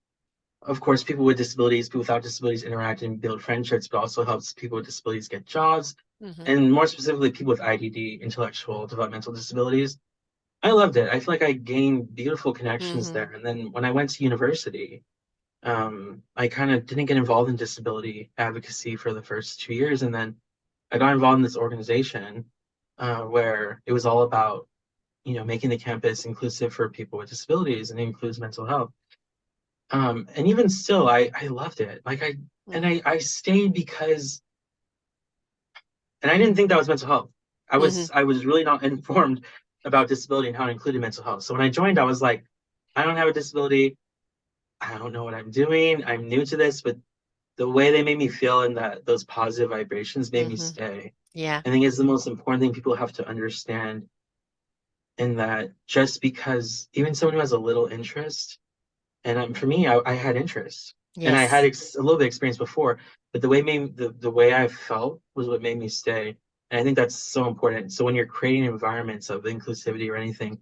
of course, people with disabilities, people without disabilities interact and build friendships, but also helps people with disabilities get jobs, Hmm. and more specifically, people with IDD, intellectual developmental disabilities. I loved it. I feel like I gained beautiful connections Hmm. there. And then when I went to university, I kind of didn't get involved in disability advocacy for the first 2 years, and then I got involved in this organization where it was all about making the campus inclusive for people with disabilities, and it includes mental health. And even still, I loved it. I stayed because, and I didn't think that was mental health. I Hmm. was I was really not informed about disability and how it included mental health. So when I joined, I was like, I don't have a disability. I don't know what I'm doing. I'm new to this, but the way they made me feel and that those positive vibrations made me Hmm. stay. Yeah. I think it's the most important thing people have to understand, in that just because even someone who has a little interest, and for me, I had interest, and I had Yes. a little bit of experience before, but the way I felt was what made me stay. And I think that's so important. So when you're creating environments of inclusivity or anything,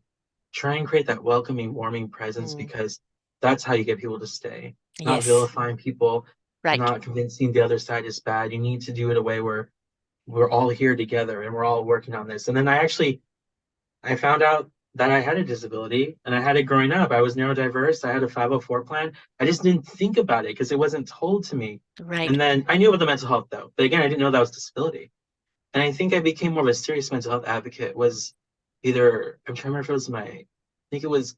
try and create that welcoming, warming presence, Mm. because that's how you get people to stay. Not Yes. vilifying people, Right. not convincing the other side is bad. You need to do it a way where we're all here together and we're all working on this. And then I found out that I had a disability, and I had it growing up. I was neurodiverse. I had a 504 plan. I just didn't think about it because it wasn't told to me. Right. And then I knew about the mental health though. But again, I didn't know that was disability. And I think I became more of a serious mental health advocate was either, I'm trying to remember if it was I think it was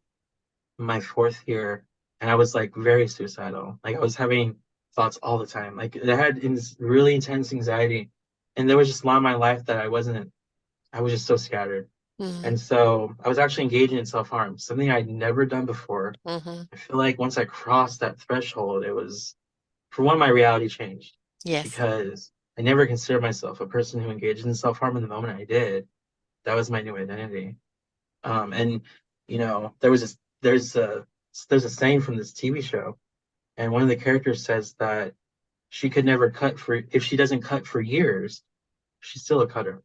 my fourth year, and I was like very suicidal. Like I was having thoughts all the time. Like I had really intense anxiety. And there was just a lot of my life that I was just so scattered. Hmm. And so I was actually engaging in self-harm, something I'd never done before. Hmm. I feel like once I crossed that threshold, it was, for one, my reality changed, Yes. because I never considered myself a person who engaged in self-harm. In the moment I did, that was my new identity. And there's a saying from this TV show, and one of the characters says that she could never cut for if she doesn't cut for years, she's still a cutter.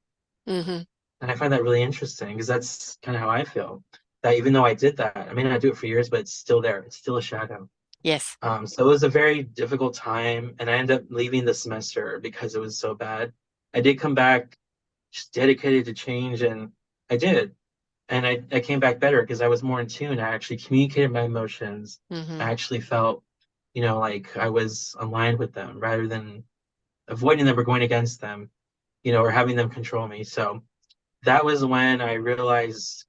Hmm. And I find that really interesting because that's kind of how I feel. That even though I did that, I may not do it for years, but it's still there. It's still a shadow. Yes. So it was a very difficult time, and I ended up leaving the semester because it was so bad. I did come back just dedicated to change, and I did. And I came back better because I was more in tune. I actually communicated my emotions. Hmm. I actually felt, like I was aligned with them rather than avoiding them or going against them, or having them control me. So that was when I realized,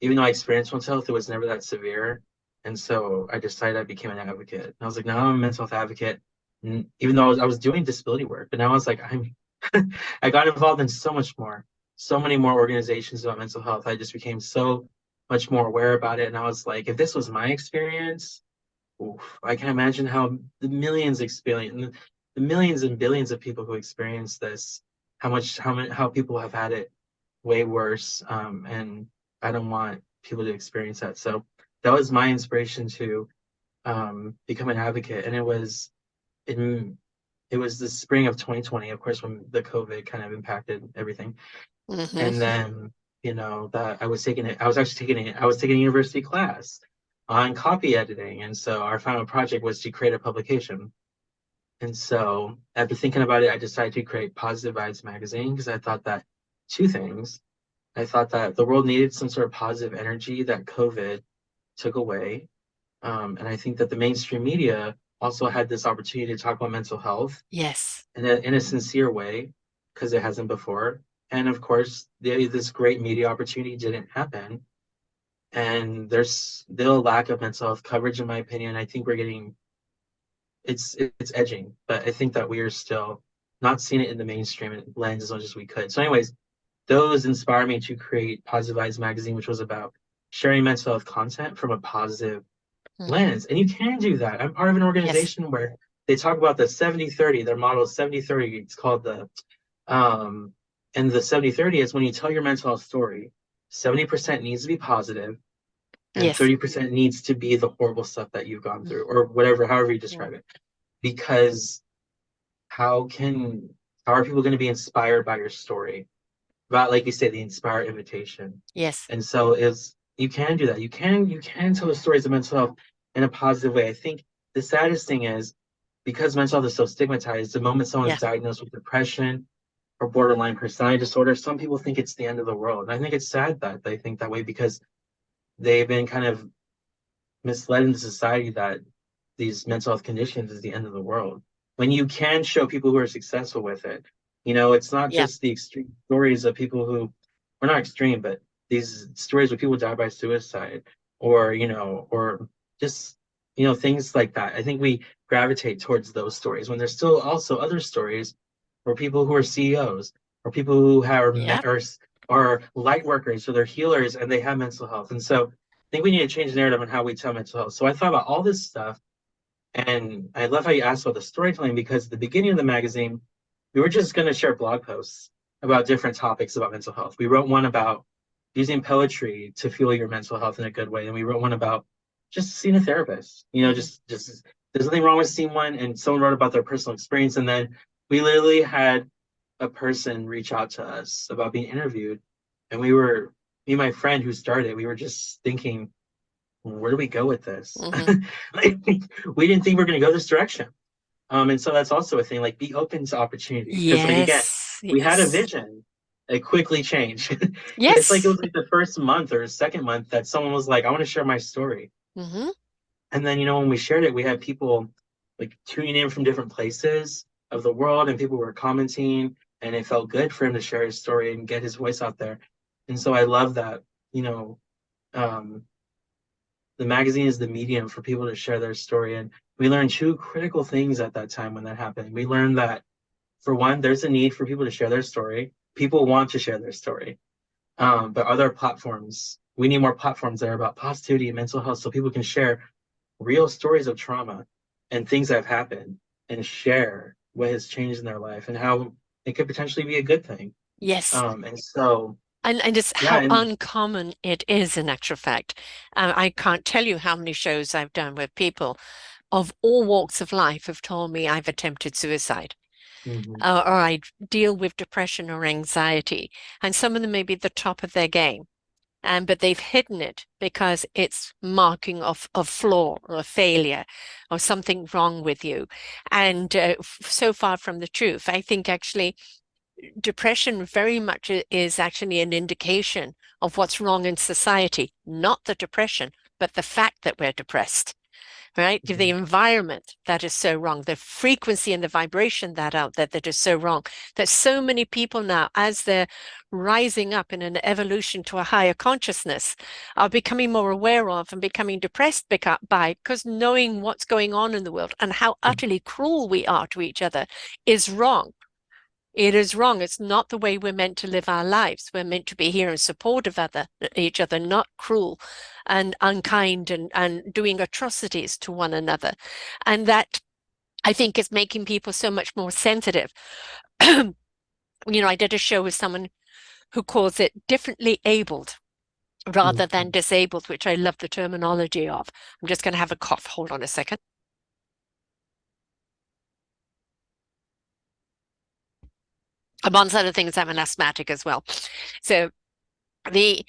even though I experienced mental health, it was never that severe. And so I decided I became an advocate. And I was like, now I'm a mental health advocate. And even though I was doing disability work, but now I was like, I got involved in so many more organizations about mental health. I just became so much more aware about it. And I was like, if this was my experience, oof, I can imagine how the millions and billions of people who experience this, how people have had it way worse. And I don't want people to experience that. So that was my inspiration to become an advocate. And in it was the spring of 2020, of course, when the COVID kind of impacted everything. And Hmm. then, that I was taking a university class on copy editing. And so our final project was to create a publication. And so after thinking about it, I decided to create Positive Vibes magazine because I thought that two things. I thought that the world needed some sort of positive energy that COVID took away. And I think that the mainstream media also had this opportunity to talk about mental health Yes. in a sincere way, because it hasn't before. And of course, this great media opportunity didn't happen. And there's still a lack of mental health coverage, in my opinion. I think it's edging, but I think that we are still not seeing it in the mainstream lens as much as we could. So, anyways, those inspire me to create Positive Eyes magazine, which was about sharing mental health content from a positive Hmm. lens. And you can do that. I'm part of an Yes. organization where they talk about the 70/30. Their model is 70/30. It's called um, and the 70/30 is when you tell your mental health story, 70% needs to be positive and Yes. 30% needs to be the horrible stuff that you've gone through, or whatever, however you Yeah. describe it. Because how can, how are people going to be inspired by your story? About, like you say, the inspire invitation. Yes. And so You can do that. You can tell the stories of mental health in a positive way. I think the saddest thing is because mental health is so stigmatized, the moment someone's Yeah. diagnosed with depression or borderline personality disorder, some people think it's the end of the world. And I think it's sad that they think that way because they've been kind of misled into society that these mental health conditions is the end of the world. When you can show people who are successful with it, it's not Yeah. just the extreme stories of people who are not extreme, but these stories where people die by suicide or just, things like that. I think we gravitate towards those stories when there's still also other stories where people who are CEOs or people who have Yeah. are light workers, so they're healers and they have mental health. And so think we need to change the narrative on how we tell mental health. So I thought about all this stuff, and I love how you asked about the storytelling because at the beginning of the magazine, we were just going to share blog posts about different topics about mental health. We wrote one about using poetry to fuel your mental health in a good way, and we wrote one about just seeing a therapist. Hmm. Just there's nothing wrong with seeing one, and someone wrote about their personal experience, and then we literally had a person reach out to us about being interviewed, and me and my friend who started, we were just thinking where do we go with this? Hmm. Like, we didn't think we are going to go this direction. And so that's also a thing, like be open to opportunity. Because like again, Yes. we had a Yes. vision, it quickly changed. It's like it Yes. was like the first month or second month that someone was like, I want to share my story. Hmm. And then, when we shared it, we had people like tuning in from different places of the world and people were commenting and it felt good for him to share his story and get his voice out there. And so I love that, um, the magazine is the medium for people to share their story. And we learned two critical things at that time when that happened. We learned that, for one, there's a need for people to share their story. People want to share their story. But other platforms, we need more platforms that are about positivity and mental health so people can share real stories of trauma and things that have happened and share what has changed in their life and how it could potentially be a good thing. Yes. And so, And just yeah, how and uncommon it is in actual fact. I can't tell you how many shows I've done where people of all walks of life have told me I've attempted suicide, mhm, or I deal with depression or anxiety. And some of them may be at the top of their game. But they've hidden it because it's marking of flaw or a failure or something wrong with you. And so far from the truth, I think actually depression very much is actually an indication of what's wrong in society, not the depression, but the fact that we're depressed, right? The mhm, environment that is so wrong, the frequency and the vibration that out there that is so wrong, that so many people now, as they're rising up in an evolution to a higher consciousness, are becoming more aware of and becoming depressed because knowing what's going on in the world and how utterly cruel we are to each other is wrong. It is wrong. It's not the way we're meant to live our lives. We're meant to be here in support of each other, not cruel and unkind and doing atrocities to one another. And that I think is making people so much more sensitive. I did a show with someone who calls it differently abled rather than mhm. disabled, which I love the terminology of. I'm just going to have a cough. Hold on a second. Among other things, I'm an asthmatic as well. So the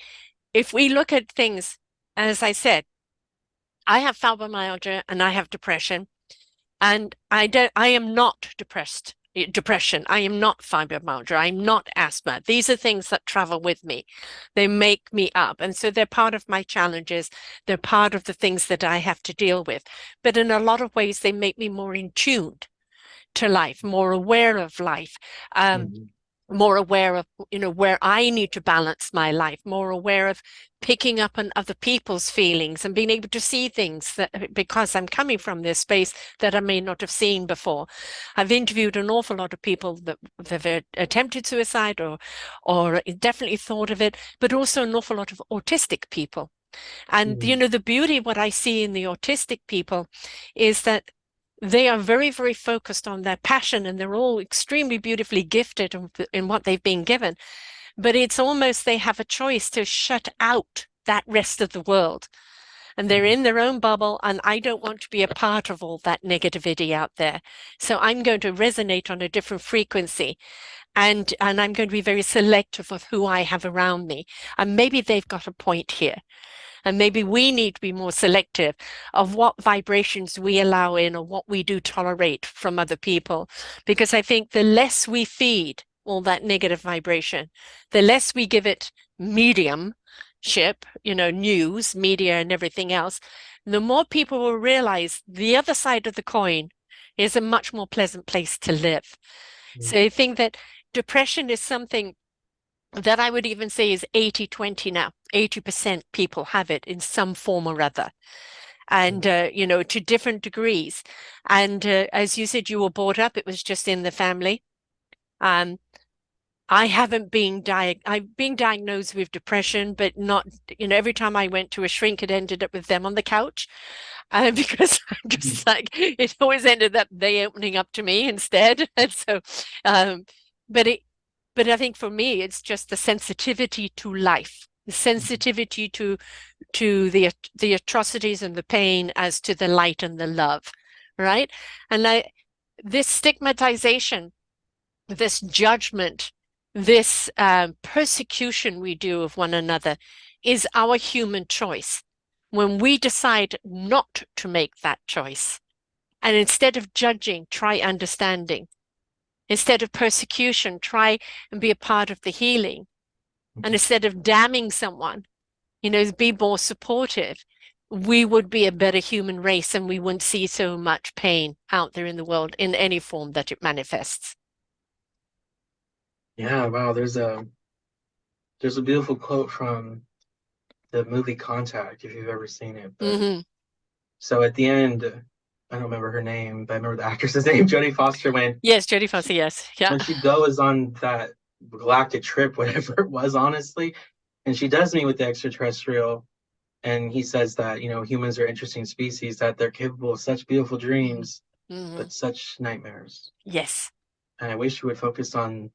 if we look at things, as I said, I have fibromyalgia and I have depression, and I am not depression. I am not fibromyalgia. I'm not asthma. These are things that travel with me. They make me up. And so they're part of my challenges. They're part of the things that I have to deal with. But in a lot of ways, they make me more in tune to life, more aware of life. Um, Mhm. more aware of where I need to balance my life, more aware of picking up on other people's feelings and being able to see things that because I'm coming from this space that I may not have seen before. I've interviewed an awful lot of people that have attempted suicide or definitely thought of it, but also an awful lot of autistic people. And Mhm. the beauty of what I see in the autistic people is that they are very, very focused on their passion and they're all extremely beautifully gifted in what they've been given. But it's almost they have a choice to shut out that rest of the world and they're Mhm. in their own bubble, and I don't want to be a part of all that negativity out there. So I'm going to resonate on a different frequency, and I'm going to be very selective of who I have around me. And maybe they've got a point here. And maybe we need to be more selective of what vibrations we allow in or what we do tolerate from other people. Because I think the less we feed all that negative vibration, the less we give it mediumship, news, media, and everything else, the more people will realize the other side of the coin is a much more pleasant place to live. So I think that depression is something that I would even say is 80-20 now. 80% people have it in some form or other, and Mhm. to different degrees. And as you said, you were brought up, it was just in the family. Um, I haven't I've been diagnosed with depression, but not, every time I went to a shrink, it ended up with them on the couch. Because I'm Mhm. just like, it always ended up they opening up to me instead. And so, um, but it, but I think for me, it's just the sensitivity to life, the Mhm. sensitivity to the atrocities and the pain as to the light and the love, right? And this stigmatization, this judgment, this persecution we do of one another is our human choice. When we decide not to make that choice, and instead of judging, try understanding. Instead of persecution, try and be a part of the healing. And Mhm. instead of damning someone, be more supportive. We would be a better human race and we wouldn't see so much pain out there in the world in any form that it manifests. Yeah, wow, there's a beautiful quote from the movie Contact, if you've ever seen it. But Hmm. so at the end, I don't remember her name, but I remember the actress's name, Jodie Foster, Yes, Jodie she Foster, yes. Yeah. when she goes on that galactic trip, whatever it was, honestly, and she does meet with the extraterrestrial, and he says that, humans are interesting species, that they're capable of such beautiful Hmm. dreams, Hmm. but such nightmares. Yes. And I wish we would focus on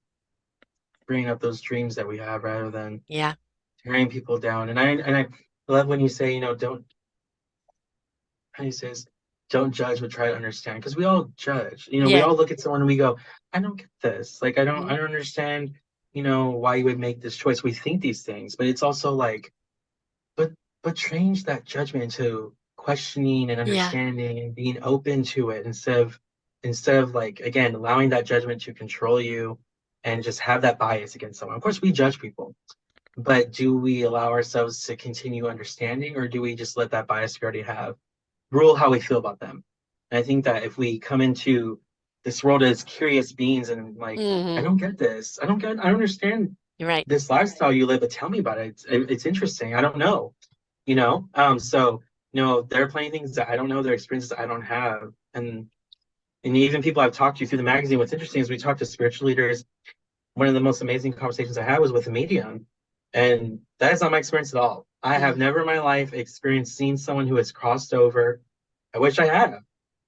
bringing up those dreams that we have rather than Yeah. tearing people down. And I love when you say, don't how do you say this? Don't judge, but try to understand. Because we all judge. We Yeah. all look at someone and we go, I don't get this. Like I Mm. don't understand, why you would make this choice. We think these things, but it's also like, but but change that judgment to questioning and Yeah. understanding and being open to it instead of like again allowing that judgment to control you and just have that bias against someone. Of course, we judge people, but do we allow ourselves to continue understanding, or do we just let that bias we already have rule how we feel about them? And I think that if we come into this world as curious beings and like, I Hmm. don't get this, I don't understand You're right. this lifestyle you live, but tell me about it. It's interesting. I don't know, so there are plenty of things that I don't know, there are experiences I don't have, and even people I've talked to through the magazine. What's interesting is we talk to spiritual leaders. One of the most amazing conversations I had was with a medium, and that is not my experience at all. I have Hmm. never in my life experienced seeing someone who has crossed over. I wish I had,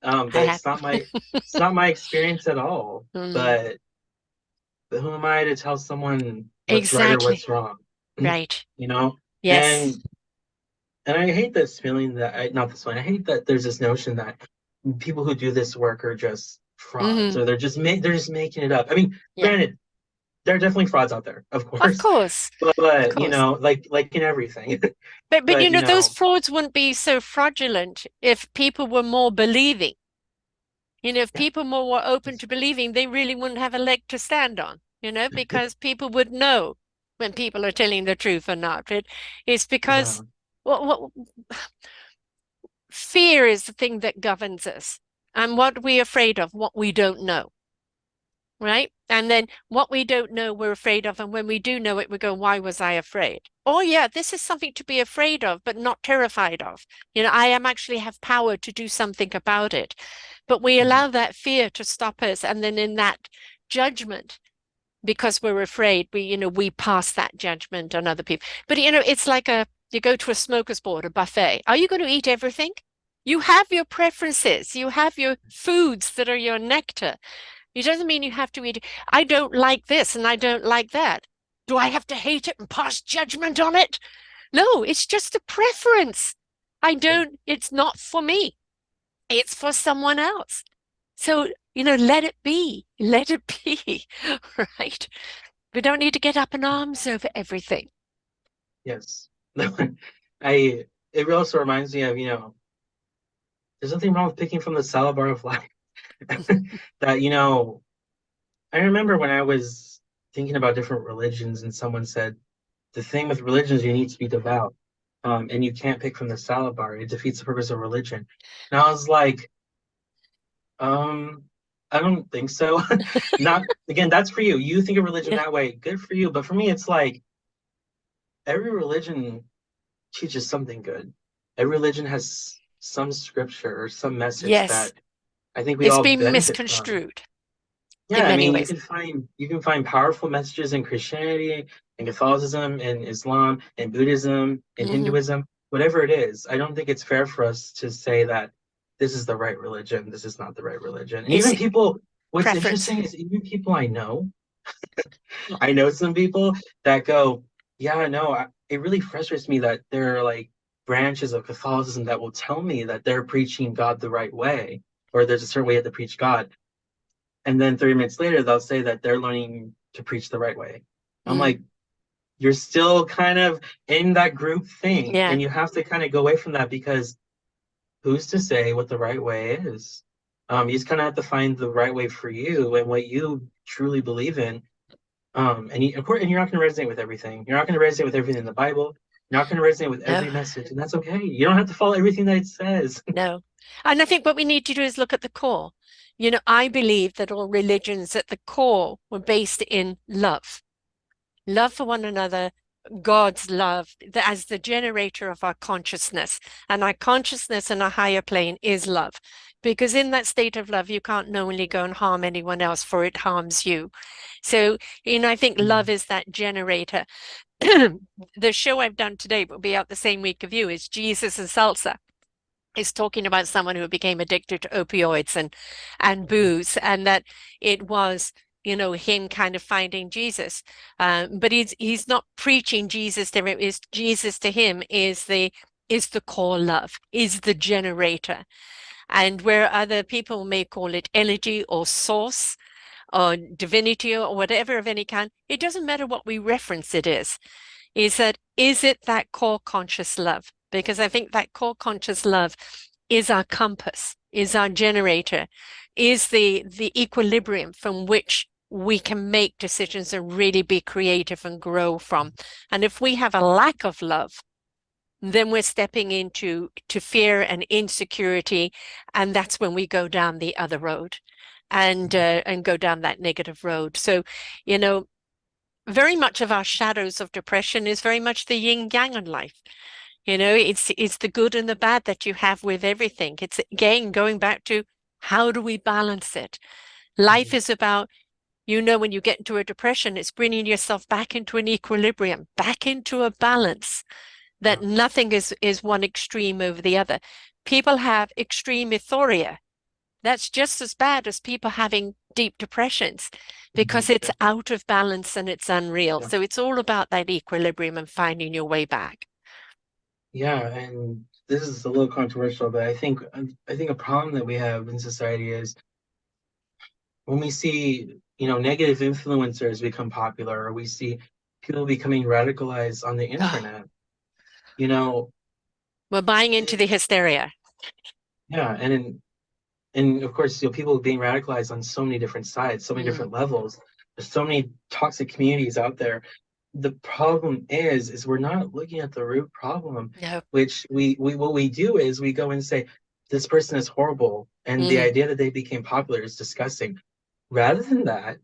I but have. it's not my experience at all. Mm. But who am I to tell someone what's right or Exactly. what's wrong? Right. you know, Yes. and and I hate this feeling that not this feeling. I hate that there's this notion that people who do this work are just frauds, Hmm. or they're just making it up. I mean, Yeah. granted, there are definitely frauds out there, of Of course, course. Of but course. like in everything. But but those frauds wouldn't be so fraudulent if people were more believing. If yeah, people more were open to believing, they really wouldn't have a leg to stand on, because people would know when people are telling the truth or not. It's yeah, because what fear is the thing that governs us. And what we're afraid of, what we don't know, right? And then what we don't know, we're afraid of. And when we do know it, we go, why was I afraid? Oh, yeah, this is something to be afraid of, but not terrified of. I am actually have power to do something about it. But we mhm, allow that fear to stop us. And then in that judgment, because we're afraid, we pass that judgment on other people. But, it's like you go to a smoker's board, a buffet. Are you going to eat everything? You have your preferences. You have your foods that are your nectar. It doesn't mean you have to eat. I don't like this and I don't like that. Do I have to hate it and pass judgment on it? No, it's just a preference. I Yeah. don't, it's not for me. It's for someone else. So, let it be. Let it be. Right? We don't need to get up in arms over everything. Yes. I it also reminds me of, there's nothing wrong with picking from the salad bar of life. That, I remember when I was thinking about different religions and someone said, the thing with religions, you need to be devout. And you can't pick from the salad bar. It defeats the purpose of religion. And I was like, um, I don't think so. Not again, that's for you. You think of religion Yeah. that way, good for you. But for me, it's like every religion teaches something good. Every religion has some scripture or some message Yes. that I think we It's all been benefit from. misconstrued Yeah, in I many mean, ways. you can find powerful messages in Christianity, in Catholicism, in Islam, in Buddhism, in Hmm. Hinduism, whatever it is. I don't think it's fair for us to say that this is the right religion, this is not the right religion. And It's even people, what's preference. interesting is even people I know some people that go, yeah, no, it really frustrates me that there are like branches of Catholicism that will tell me that they're preaching God the right way, or there's a certain way you have to preach God. And then 30 minutes later, they'll say that they're learning to preach the right way. I'm Mm. like, you're still kind of in that group thing, Yeah. and you have to kind of go away from that because who's to say what the right way is? You just kind of have to find the right way for you and what you truly believe in. Of course, and you're not going to resonate with everything. You're not going to resonate with everything in the Bible. You're not going to resonate with No, every message, and that's okay. You don't have to follow everything that it says. no. And I think what we need to do is look at the core. I believe that all religions at the core were based in love. Love for one another, God's love as the generator of our consciousness. And our consciousness in a higher plane is love. Because in that state of love, you can't knowingly go and harm anyone else, for it harms you. So, I think love Mhm. is that generator. The show I've done today will be out the same week of you is Jesus and Salsa. Is talking about someone who became addicted to opioids and booze, and that it was him kind of finding Jesus, but he's not preaching Jesus to him. Is Jesus to him is the core love, is the generator, and where other people may call it energy or source or divinity or whatever of any kind, it doesn't matter what we reference it is that is it that core conscious love? Because I think that core conscious love is our compass, is our generator, is the equilibrium from which we can make decisions and really be creative and grow from. And if we have a lack of love, then we're stepping into fear and insecurity, and that's when we go down the other road and go down that negative road. So, you know, very much of our shadows of depression is very much the yin yang in life. It's the good and the bad that you have with everything. It's again going back to how do we balance it? Life Mhm. is about, when you get into a depression, it's bringing yourself back into an equilibrium, back into a balance, that Yeah. nothing is one extreme over the other. People have extreme euphoria. That's just as bad as people having deep depressions Mhm. because it's out of balance and it's unreal. Yeah. So it's all about that equilibrium and finding your way back. Yeah, and this is a little controversial, but I think a problem that we have in society is when we see, negative influencers become popular, or we see people becoming radicalized on the Oh, internet, you know, we're buying into it, the hysteria. yeah, and of course, people being radicalized on so many different sides, so many Mm, different levels. There's so many toxic communities out there. The problem is we're not looking at the root problem, no. which we what we do is we go and say this person is horrible, and the Mm, idea that they became popular is disgusting. Rather than that,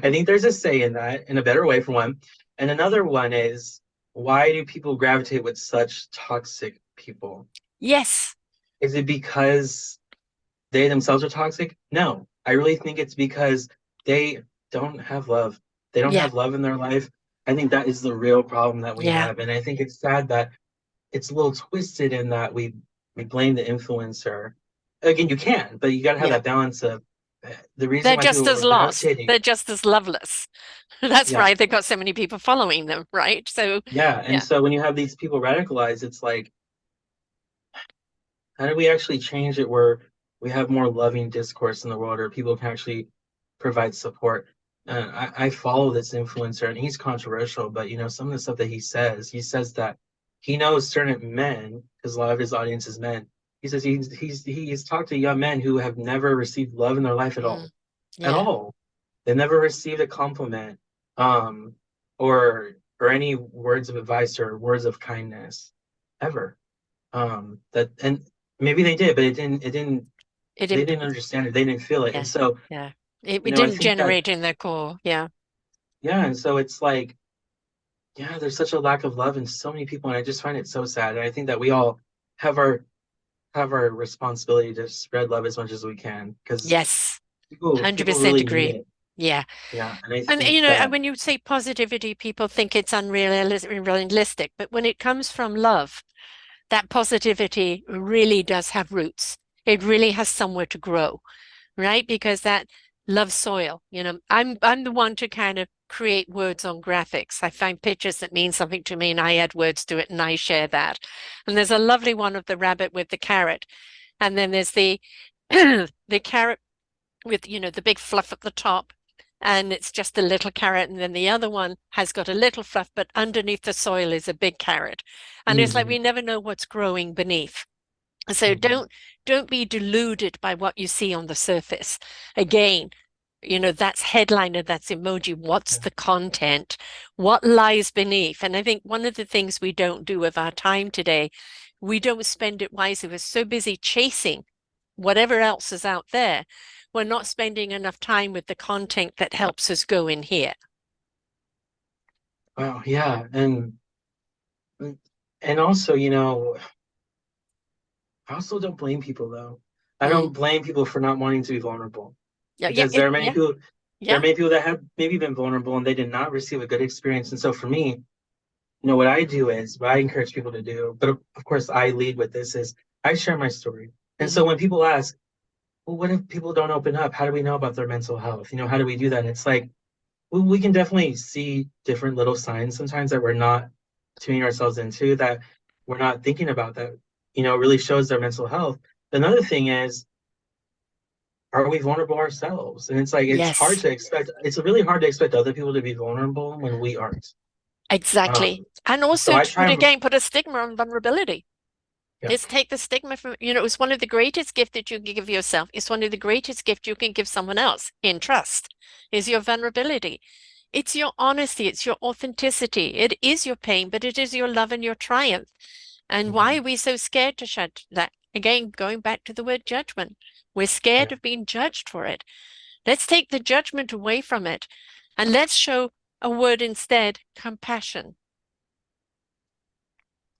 I think there's a say in that in a better way for one, and another one is why do people gravitate with such toxic people? yes. Is it because they themselves are toxic? No, I really think it's because they don't have love. They don't Yeah. have love in their life. I think that is the real problem that we Yeah. have. And I think it's sad that it's a little twisted in that we blame the influencer. Again, you can, but you got to have Yeah. that balance of the reason They're why people just as are lost. gravitating. They're just as loveless. That's Yeah, right. They've got so many people following them, right? So, yeah. And yeah. so when you have these people radicalized, it's like How do we actually change it where we have more loving discourse in the world, or people can actually provide support? I follow this influencer, and he's controversial, but some of the stuff that he says that he knows certain men, because a lot of his audience is men. He says he's talked to young men who have never received love in their life at Mm, all, at yeah. all. They've never received a compliment, um, or any words of advice or words of kindness, ever. That and maybe they did, but it didn't It they imp didn't understand it, they didn't feel it. And yeah, so yeah. It I didn't think that, generate in their core. Yeah. yeah, and so it's like, yeah, there's such a lack of love in so many people, and I just find it so sad. And I think that we all have our responsibility to spread love as much as we can, because Yes. people 100% really need agree. it. Yeah. Yeah, and I And think and that, when you say positivity, people think it's unrealistic, but when it comes from love, that positivity really does have roots. It really has somewhere to grow, right? Because that love soil, I'm the one to kind of create words on graphics. I find pictures that mean something to me and I add words to it and I share that. And there's a lovely one of the rabbit with the carrot. And then there's the the carrot with, the big fluff at the top. And it's just a little carrot. And then the other one has got a little fluff, but underneath the soil is a big carrot. And it's like mhm, we never know what's growing beneath. So mhm, don't be deluded by what you see on the surface. Again, that's headliner, that's emoji. What's yeah. the content? What lies beneath? And I think one of the things we don't do with our time today, we don't spend it wisely. We're so busy chasing whatever else is out there. We're not spending enough time with the content that helps us go in here. Well, yeah, and also, I also don't blame people though. I Mm. don't blame people for not wanting to be vulnerable, Yeah, yeah, because there are many yeah, people there are yeah. many people that have maybe been vulnerable and they did not receive a good experience. And so for me, what I do is, what I encourage people to do, but of course I lead with this, is I share my story. And Hmm. so when people ask, well, what if people don't open up? How do we know about their mental health? How do we do that? And it's like, well, we can definitely see different little signs sometimes that we're not tuning ourselves into, that we're not thinking about, that, really shows their mental health. Another thing is, are we vulnerable ourselves? And it's like, Yes, it's really hard to expect other people to be vulnerable when we aren't. exactly. Um, And so also I to try and, put a stigma on vulnerability. yeah, It's take the stigma from, it's one of the greatest gifts that you can give yourself. It's one of the greatest gifts you can give someone else in trust, is your vulnerability. It's your honesty, it's your authenticity. It is your pain, but it is your love and your triumph. And why mhm, are we so scared to shut that? Again, going back to the word judgment, we're yeah, scared of being judged for it. Let's take the judgment away from it and let's show a word instead, compassion.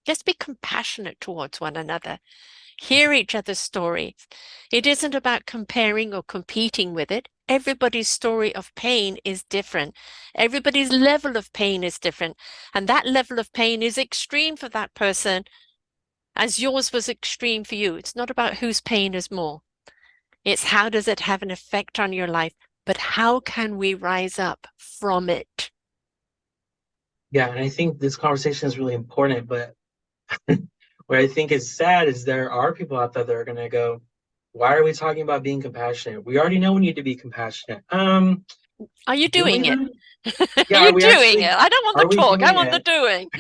Just be compassionate towards one another. Hear each other's stories. It isn't about comparing or competing with it. Everybody's story of pain is different. Everybody's level of pain is different. And that level of pain is extreme for that person as yours was extreme for you. It's not about whose pain is more. It's how does it have an effect on your life, but how can we rise up from it? yeah. And I think this conversation is really important, but what I think is sad is there are people out there that are going to go, why are we talking about being compassionate? We already know we need to be compassionate. Are you Do we doing it? though? Are Yeah, you doing it? I don't want the are we talk, I doing want the it? doing.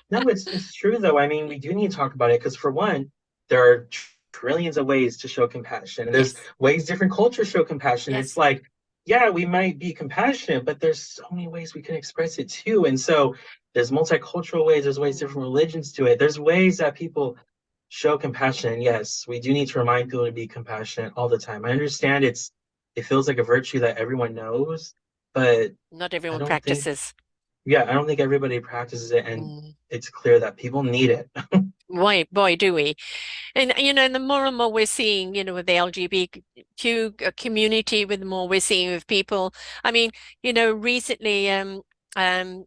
No, it's true though. I mean, we do need to talk about it, because for one, there are trillions of ways to show compassion. There's Yes, ways different cultures show compassion. It's yes. like, yeah, we might be compassionate, but there's so many ways we can express it too. And so there's multicultural ways, there's ways Mm. different religions do it. There's ways that people show compassion. And yes, we do need to remind people to be compassionate all the time. I understand it feels like a virtue that everyone knows, but Not I everyone don't think practices. I don't think everybody practices it, and Mm. it's clear that people need it. Boy, do we. And, and the more and more we're seeing, with the LGBTQ community, with the more we're seeing with people. I mean, recently, um, oh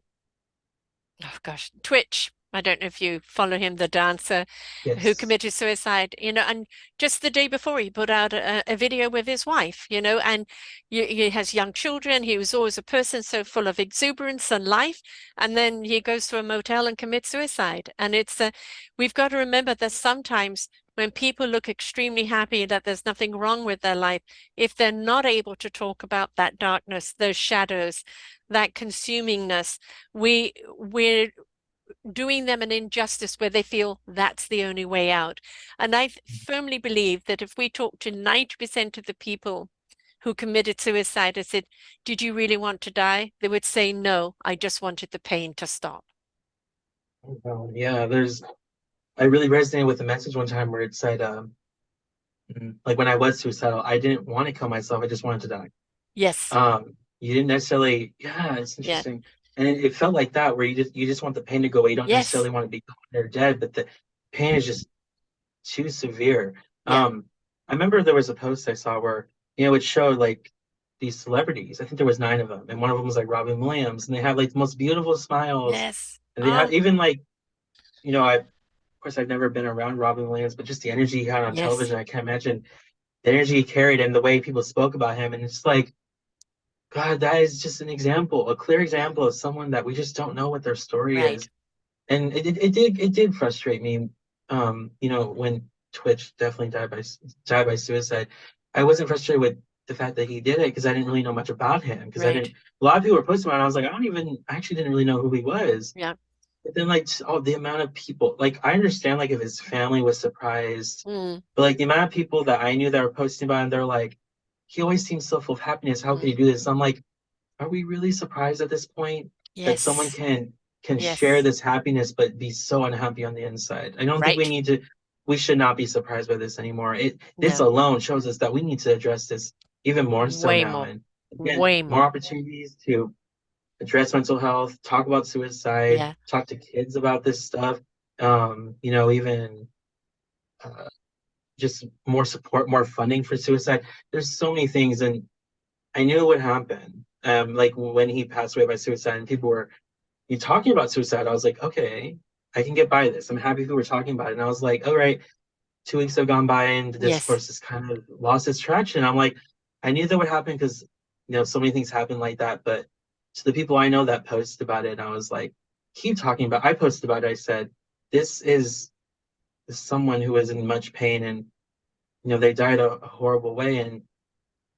gosh, Twitch. I don't know if you follow him, the dancer who Yes. committed suicide, and just the day before he put out a video with his wife, and he has young children. He was always a person so full of exuberance and life. And then he goes to a motel and commits suicide. And we've got to remember that sometimes when people look extremely happy that there's nothing wrong with their life, if they're not able to talk about that darkness, those shadows, that consumingness, we're doing them an injustice where they feel that's the only way out. And I firmly believe that if we talk to 90% of the people who committed suicide and said, "Did you really want to die?" They would say, "No, I just wanted the pain to stop." Yeah, I really resonated with the message one time where it said, like when I was suicidal, I didn't want to kill myself. I just wanted to die. Yes. You didn't necessarily, yeah, it's Yeah. interesting. And it felt like that where you just want the pain to go away. You don't Yes. necessarily want to be gone or dead, but the pain is just too severe. Yeah. I remember there was a post I saw where, it showed like these celebrities. I think there was nine of them, and one of them was like Robin Williams, and they have like the most beautiful smiles. Yes. And they have Oh, even like, of course I've never been around Robin Williams, but just the energy he had on yes. television, I can't imagine the energy he carried and the way people spoke about him. And it's like, God, that is just an example, a clear example of someone that we just don't know what their story Right. is. And it did frustrate me, when Twitch definitely died by suicide. I wasn't frustrated with the fact that he did it because I didn't really know much about him because I Right. didn't. A lot of people were posting about it. I was like, I actually didn't really know who he was. Yeah. But then, like, the amount of people, like, I understand, like, if his family was surprised, Mm, but like the amount of people that I knew that were posting about him, they're like, he always seems so full of happiness. How could he mm. do this? I'm like, are we really surprised at this point that someone Yes. can share Yes. this happiness but be so unhappy on the inside? I don't think Right. we should not be surprised by this anymore. This No. alone shows us that we need to address this even more so Way now. more. And again, Way more more. opportunities to address mental health, talk about suicide, Yeah. talk to kids about this stuff. Even uh, just more support, more funding for suicide. There's so many things, and I knew what happened. Like when he passed away by suicide, and people were you talking about suicide. I was like, okay, I can get by this. I'm happy people were talking about it. And I was like, all right, 2 weeks have gone by, and the Yes. discourse has kind of lost its traction. I'm like, I knew that would happen because so many things happen like that. But to the people I know that posted about it, I was like, keep talking about. I posted about it. I said, this is someone who is in much pain, and they died a horrible way, and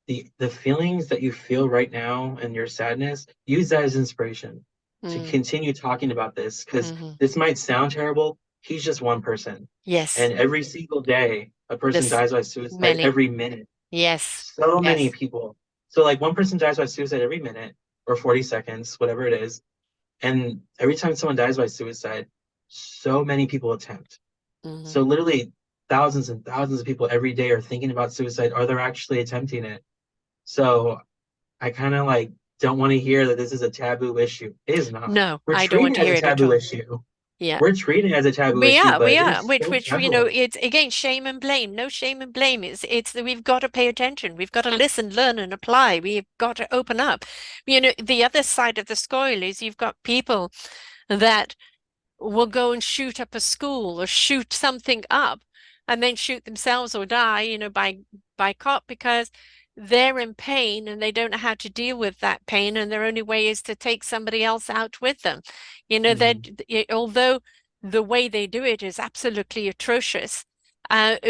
the feelings that you feel right now and your sadness, use that as inspiration to Mm, continue talking about this because hmm. this might sound terrible. He's just one person. Yes. And every single day, a person This dies by suicide many. every minute. Yes. So many Yes. people. So, like, one person dies by suicide every minute or 40 seconds, whatever it is. And every time someone dies by suicide, so many people attempt. Hmm. So, literally, thousands and thousands of people every day are thinking about suicide. Are they actually attempting it? So, I kind of like don't want to hear that this is a taboo issue. It is not. No, We're I don't treating want it to as hear a it at taboo all. issue. Yeah. We're treating it as a taboo issue, We but it are, is which, so which, prevalent. it's again, shame and blame. No shame and blame. It's that we've got to pay attention. We've got to listen, learn, and apply. We've got to open up. The other side of the coin is you've got people that will go and shoot up a school or shoot something up and then shoot themselves or die, by cop because they're in pain and they don't know how to deal with that pain, and their only way is to take somebody else out with them. That Mhm. although the way they do it is absolutely atrocious, at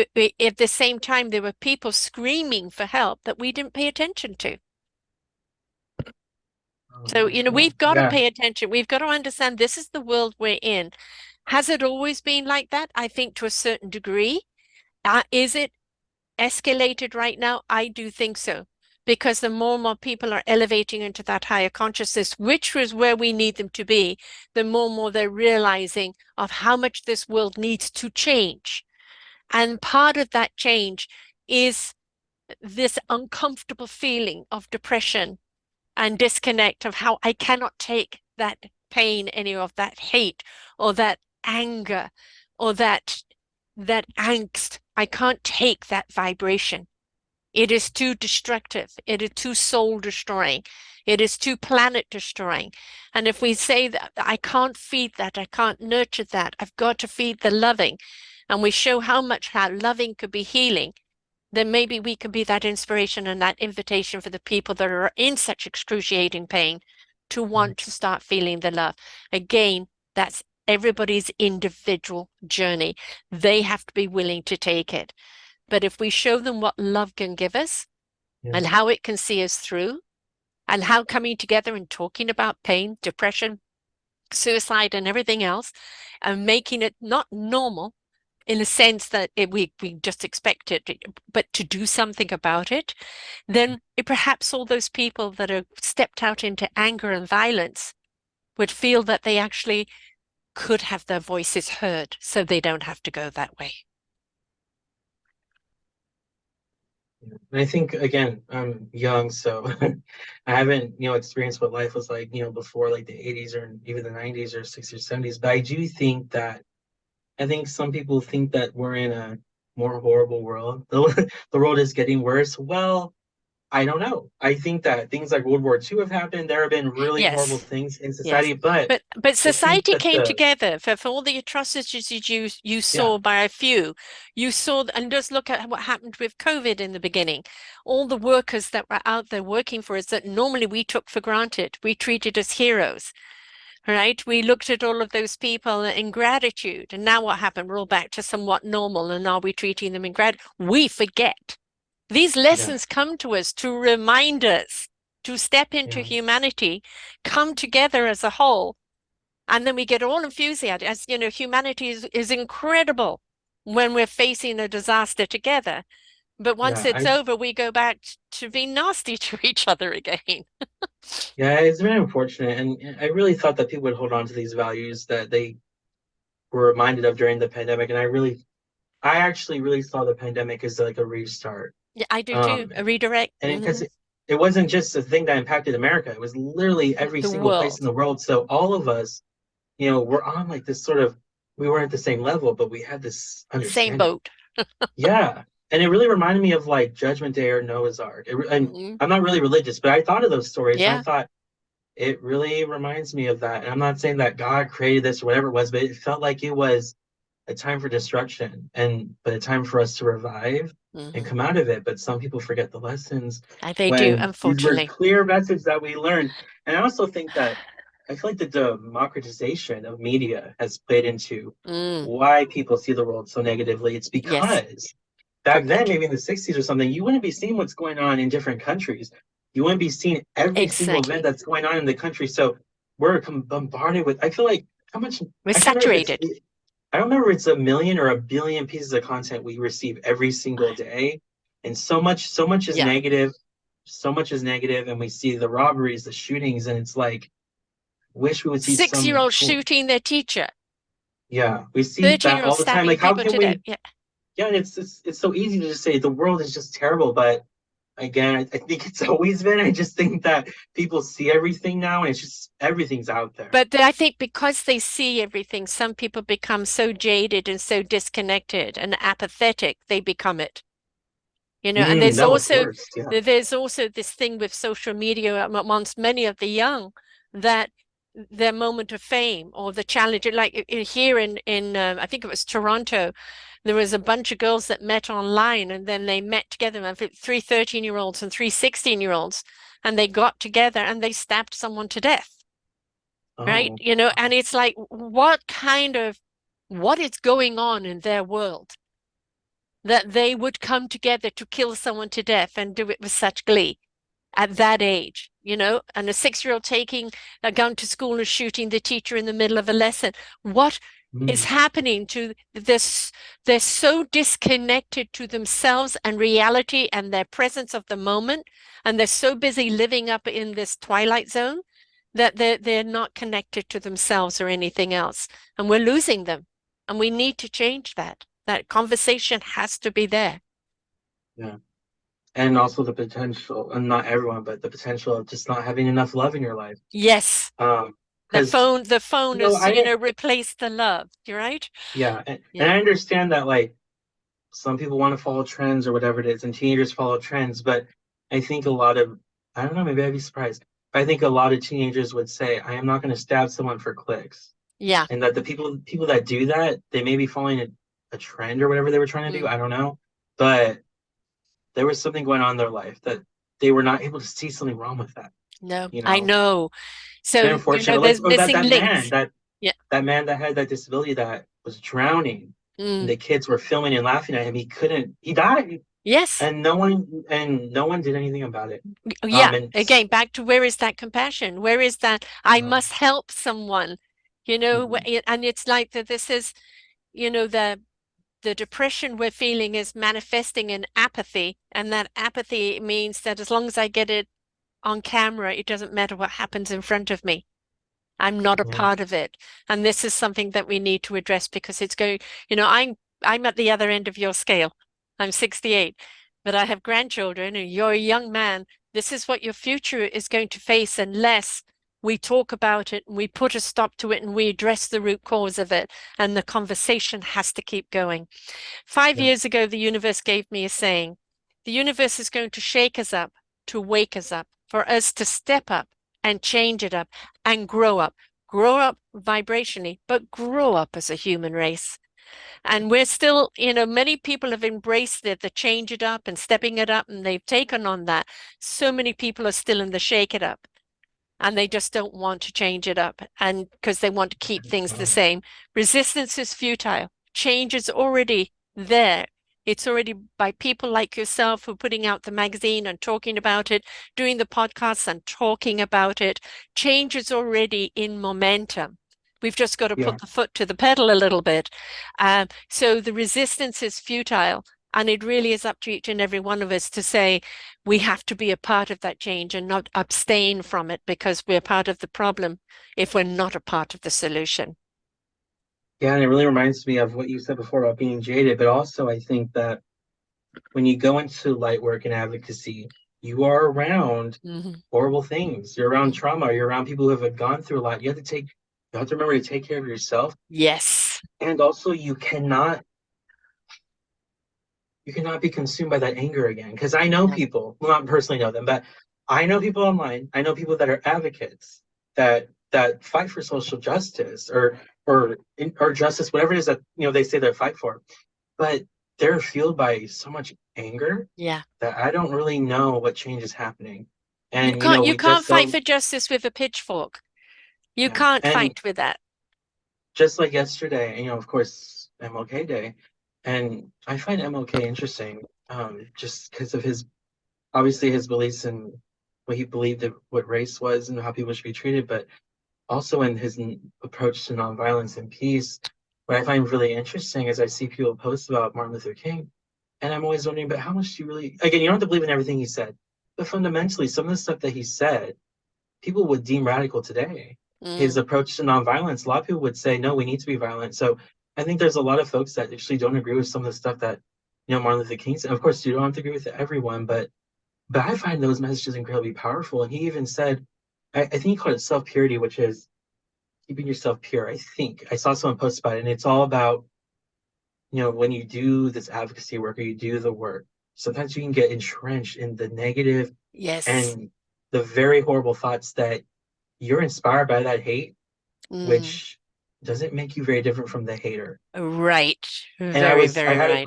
the same time there were people screaming for help that we didn't pay attention to. So, Well, we've got to yeah. pay attention. We've got to understand this is the world we're in. Has it always been like that? I think to a certain degree. Is it escalated right now? I do think so. Because the more and more people are elevating into that higher consciousness, which was where we need them to be, the more and more they're realizing of how much this world needs to change. And part of that change is this uncomfortable feeling of depression and disconnect of how I cannot take that pain any of that hate or that anger or that angst. I can't take that vibration. It is too destructive. It is too soul destroying. It is too planet destroying. And if we say that I can't feed that, I can't nurture that, I've got to feed the loving, and we show how loving could be healing, then maybe we can be that inspiration and that invitation for the people that are in such excruciating pain to want to start feeling the love. Again, that's everybody's individual journey. They have to be willing to take it. But if we show them what love can give us Yeah. and how it can see us through, and how coming together and talking about pain, depression, suicide, and everything else, and making it not normal in a sense that we just expect it, but to do something about it, then perhaps all those people that are stepped out into anger and violence would feel that they actually could have their voices heard so they don't have to go that way. And I think again, I'm young, so I haven't, experienced what life was like, before like the 80s or even the 90s or 60s or 70s. But I do think that I think some people think that we're in a more horrible world. The world is getting worse. Well, I don't know. I think that things like World War II have happened. There have been really horrible Yes. things in Yes, society, but but I think society that came together for all the atrocities you yeah, saw by a few. You saw, and just look at what happened with COVID in the beginning. All the workers that were out there working for us that normally we took for granted, we treated as heroes, right? We looked at all of those people in gratitude, and now what happened? We're all back to somewhat normal, and are we treating them in gratitude? We forget. These yeah, lessons come to us to remind us to step into yeah, humanity, come together as a whole, and then we get all enthusiastic. As you know, humanity is incredible when we're facing a disaster together. But once yeah. it's over, we go back to being nasty to each other again. Yeah, it's very unfortunate, and I really thought that people would hold on to these values that they were reminded of during the pandemic, and I actually really saw the pandemic as like a restart. Yeah, I do too. Um, A redirect. and it wasn't just a thing that impacted America; it was literally every The single place in world. the world. So all of us, we're on like this sort of we weren't at the same level, but we had this Same understanding. boat. Yeah, and it really reminded me of like Judgment Day or Noah's Ark. And Mm-hmm. I'm not really religious, but I thought of those stories, and I Yeah. thought it really reminds me of that. And I'm not saying that God created this or whatever it was, but it felt like it was a time for destruction and but a time for us to revive and Mm-hmm. come out of it. But some people forget the lessons They do, when these were unfortunately. clear messages that we learned. And I also think that I feel like the democratization of media has played into Mm, why people see the world so negatively. It's yes, because back then, correct. maybe in the 60s or something, you wouldn't be seeing what's going on in different countries. You wouldn't be seeing every single event Exactly. that's going on in the country. So we're bombarded with, I feel like, how much, We're I can't remember if it's, saturated. I don't remember if it's a million or a billion pieces of content we receive every single day. And so much is Yeah. negative, so much is negative, and we see the robberies, the shootings, and it's like, wish we would see some Six-year-old shooting their teacher. yeah, we see that 13-year-old all the time. stabbing Like, how people can to death. we Yeah. yeah, and it's so easy to just say the world is just terrible, but again, I think it's always been. I just think that people see everything now, and it's just everything's out there. But I think because they see everything, some people become so jaded and so disconnected and apathetic, they become it. And No, of course, yeah. there's also this thing with social media amongst many of the young that their moment of fame or the challenge, like here in I think it was Toronto, there was a bunch of girls that met online and then they met together, three 13-year-olds and three 16-year-olds, and they got together and they stabbed someone to death, right? Oh, And it's like, what is going on in their world that they would come together to kill someone to death and do it with such glee at that age, and a 6-year-old taking a gun to school and shooting the teacher in the middle of a lesson. What is mm, happening to this? They're so disconnected to themselves and reality and their presence of the moment, and they're so busy living up in this twilight zone that they're not connected to themselves or anything else. And we're losing them. And we need to change that. That conversation has to be there. yeah. And also the potential, and not everyone, but the potential of just not having enough love in your life. Yes, Because the phone is, I replaced the love. You're right? yeah, and Yeah. I understand that like some people want to follow trends or whatever it is, and teenagers follow trends. But I think a lot of, I don't know, maybe I'd be surprised. I think a lot of teenagers would say, I am not going to stab someone for clicks. Yeah. And that the people that do that, they may be following a trend or whatever they were trying to do. Mm. I don't know. But there was something going on in their life that they were not able to see something wrong with that, No, you I know? know. And So, unfortunately, like there's or that missing that man links. that Yeah. that man that had that disability that was drowning, and Mm. the kids were filming and laughing at him. He couldn't. He died, Yes. and no one did anything about it. Yeah. And Again, back to where is that compassion? Where is that I uh, must help someone, you know, mhm, and it's like that this is, you know, the depression we're feeling is manifesting in apathy, and that apathy means that as long as I get it on camera, it doesn't matter what happens in front of me. I'm not a yeah, part of it. And this is something that we need to address because it's going, you know, I'm at the other end of your scale. I'm 68, but I have grandchildren and you're a young man. This is what your future is going to face unless we talk about it and we put a stop to it and we address the root cause of it. And the conversation has to keep going. 5 years ago, the universe gave me a saying. The universe is going to shake us up, to wake us up, for us to step up and change it up and grow up. Grow up vibrationally, but grow up as a human race. And we're still, you know, many people have embraced it, the change it up and stepping it up, and they've taken on that. So many people are still in the shake it up and they just don't want to change it up and because they want to keep things the yeah, same. Resistance is futile. Change is already there. It's already by people like yourself who are putting out the magazine and talking about it, doing the podcasts and talking about it. Change is already in momentum. We've just got to yeah. put the foot to the pedal a little bit. So the resistance is futile. And it really is up to each and every one of us to say, we have to be a part of that change and not abstain from it because we're part of the problem if we're not a part of the solution. Yeah, and it really reminds me of what you said before about being jaded, but also I think that when you go into light work and advocacy, you are around Mhm. horrible things. You're around trauma. You're around people who have gone through a lot. You have to remember to take care of yourself. Yes. And also you cannot be consumed by that anger again. Because I know No. people, well, not personally know them, but I know people online. I know people that are advocates that fight for social justice or justice, whatever it is that they say they fight for. But they're fueled by so much anger Yeah. that I don't really know what change is happening. You And can't you we can't just fight don't, for justice with a pitchfork. You yeah. can't And fight with that. just like yesterday, of course, MLK Day, and I find MLK interesting, just because of his obviously his beliefs and what he believed that what race was and how people should be treated, but also in his approach to nonviolence and peace. What I find really interesting is I see people post about Martin Luther King, and I'm always wondering, but how much do you really, again, you don't have to believe in everything he said, but fundamentally, some of the stuff that he said, people would deem radical today. His Mm. approach to nonviolence, a lot of people would say, no, we need to be violent. So I think there's a lot of folks that actually don't agree with some of the stuff that, Martin Luther King said. Of course, you don't have to agree with everyone, but I find those messages incredibly powerful. And he even said, I think he called it self purity, which is keeping yourself pure. I think I saw someone post about it, and it's all about, when you do this advocacy work or you do the work, sometimes you can get entrenched in the negative Yes. and the very horrible thoughts that you're inspired by that hate, Mm. which doesn't make you very different from the hater. Right. And Very, very right.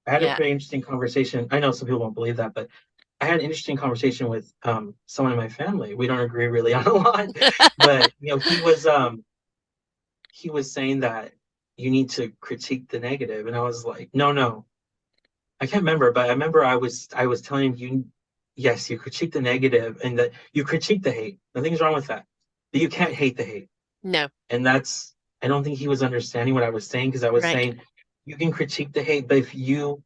I had a Yeah. pretty interesting conversation. I know some people won't believe that, but I had an interesting conversation with someone in my family. We don't agree really on a lot, but he was saying that you need to critique the negative, and I was like, no, no, I can't remember, but I remember I was telling him, yes, you critique the negative and that you critique the hate. Nothing's wrong with that, but you can't hate the hate, No. and that's I don't think he was understanding what I was saying because I was Right. saying you can critique the hate, but if you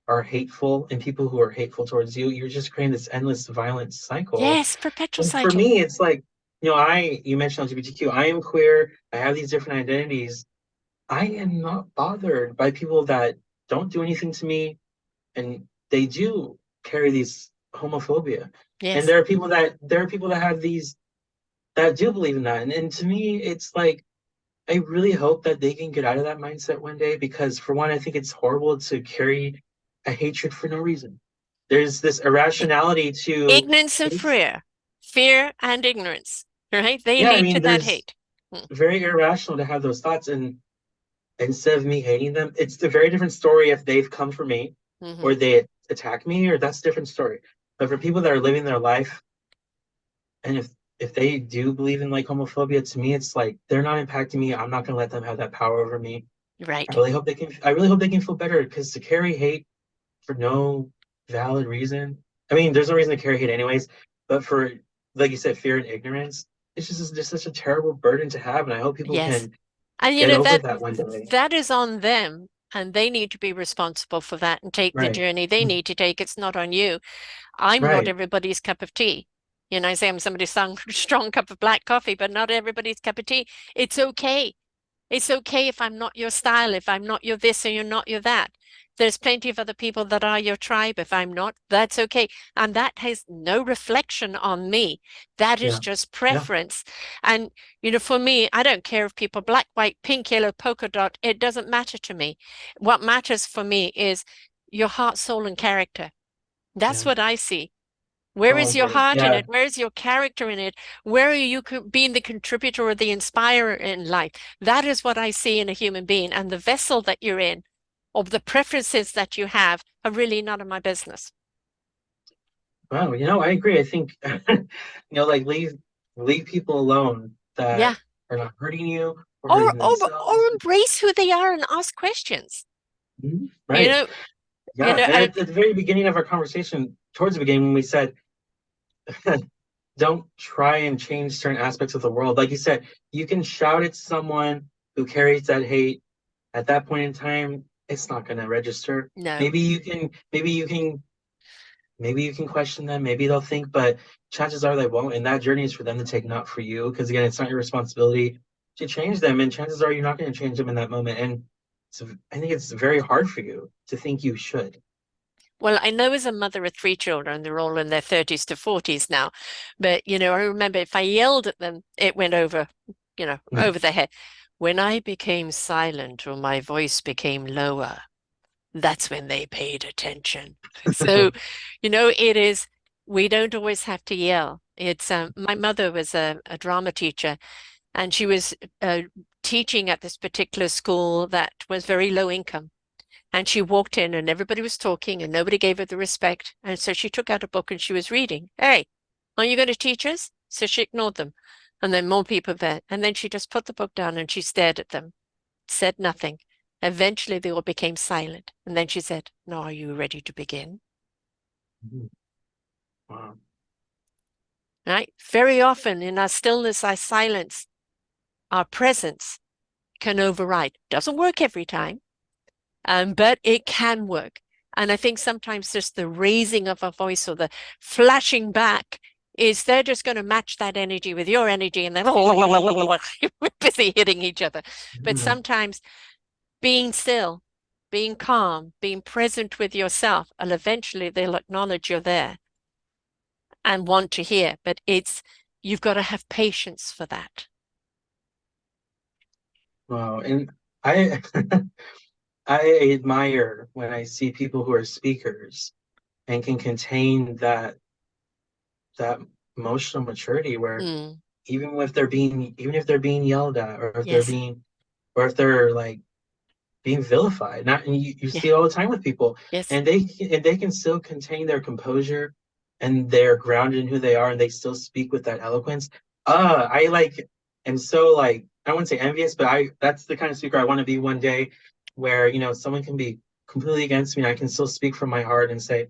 are hateful and people who are hateful towards you, you're just creating this endless violent cycle. Yes, perpetual And for cycle. me, it's like, you mentioned LGBTQ. I am queer. I have these different identities. I am not bothered by people that don't do anything to me, and they do carry these homophobia. And Yes. there are people that have these that do believe in that. And to me, it's like I really hope that they can get out of that mindset one day because, for one, I think it's horrible to carry a hatred for no reason. There's this irrationality to Ignorance and hate. fear. Fear and ignorance. Right? They Yeah, I lead mean, to that there's hate. Mm. very irrational to have those thoughts. And instead of me hating them, it's a very different story if they've come for me Hmm. or they attack me, or that's a different story. But for people that are living their life, and if if they do believe in like homophobia, to me, it's like they're not impacting me. I'm not gonna let them have that power over me. Right. I really hope they can feel better because to carry hate for no valid reason. I mean, there's no reason to carry hate anyways, but for like you said, fear and ignorance, it's just such a terrible burden to have, and I hope people Yes. can And get over that one day. that is on them, and they need to be responsible for that and take the Right. journey they need to take. It's not on you. I'm not Right. everybody's cup of tea. I say I'm somebody's strong cup of black coffee, but not everybody's cup of tea. It's okay. It's okay if I'm not your style, if I'm not your this or you're not your that. There's plenty of other people that are your tribe. If I'm not, that's okay. And that has no reflection on me. That is Yeah. just Yeah. preference. And, for me, I don't care if people black, white, pink, yellow, polka dot, it doesn't matter to me. What matters for me is your heart, soul, and character. That's Yeah. what I see. Where Oh, is your great. heart in Yeah. it? Where is your character in it? Where are you being the contributor or the inspirer in life? That is what I see in a human being. And the vessel that you're in, or the preferences that you have, are really none of my business. Wow. I agree. I think like leave people alone Yeah. that are not hurting you or Or, hurting or themselves. embrace who they are and ask questions. Mhm. You Right. know, you Yeah. know, And at the very beginning of our conversation, towards the beginning, when we said don't try and change certain aspects of the world. Like you said, you can shout at someone who carries that hate. At that point in time, it's not going to register. no. Maybe you can question them. Maybe they'll think, but chances are they won't. And that journey is for them to take, not for you. Because again, it's not your responsibility to change them. And chances are you're not going to change them in that moment. And I think it's very hard for you to think you should. Well, I know as a mother of three children, they're all in their 30s to 40s now. But, I remember if I yelled at them, it went over, over the head. When I became silent or my voice became lower, that's when they paid attention. So, it is, we don't always have to yell. It's my mother was a drama teacher and she was teaching at this particular school that was very low income. And she walked in and everybody was talking and nobody gave her the respect. And so she took out a book and she was reading. Hey, aren't you going to teach us? So she ignored them. And then more people there. And then she just put the book down and she stared at them, said nothing. Eventually they all became silent. And then she said, now are you ready to begin? Wow. Right? Very often in our stillness, our silence, our presence can override. Doesn't work every time, but it can work. And I think sometimes just the raising of a voice or the flashing back is they're just going to match that energy with your energy and then we're busy hitting each other. But Yeah. sometimes being still, being calm, being present with yourself, and eventually they'll acknowledge you're there and want to hear. But you've got to have patience for that. Wow. And I I admire when I see people who are speakers and can contain that emotional maturity where Mm, even if they're being yelled at or yes. if they're like being vilified, not and you Yeah. see it all the time with people, Yes. and they can still contain their composure and they're grounded in who they are and they still speak with that eloquence. I like am so like I wouldn't say envious, but I that's the kind of speaker I want to be one day, where someone can be completely against me and I can still speak from my heart and say,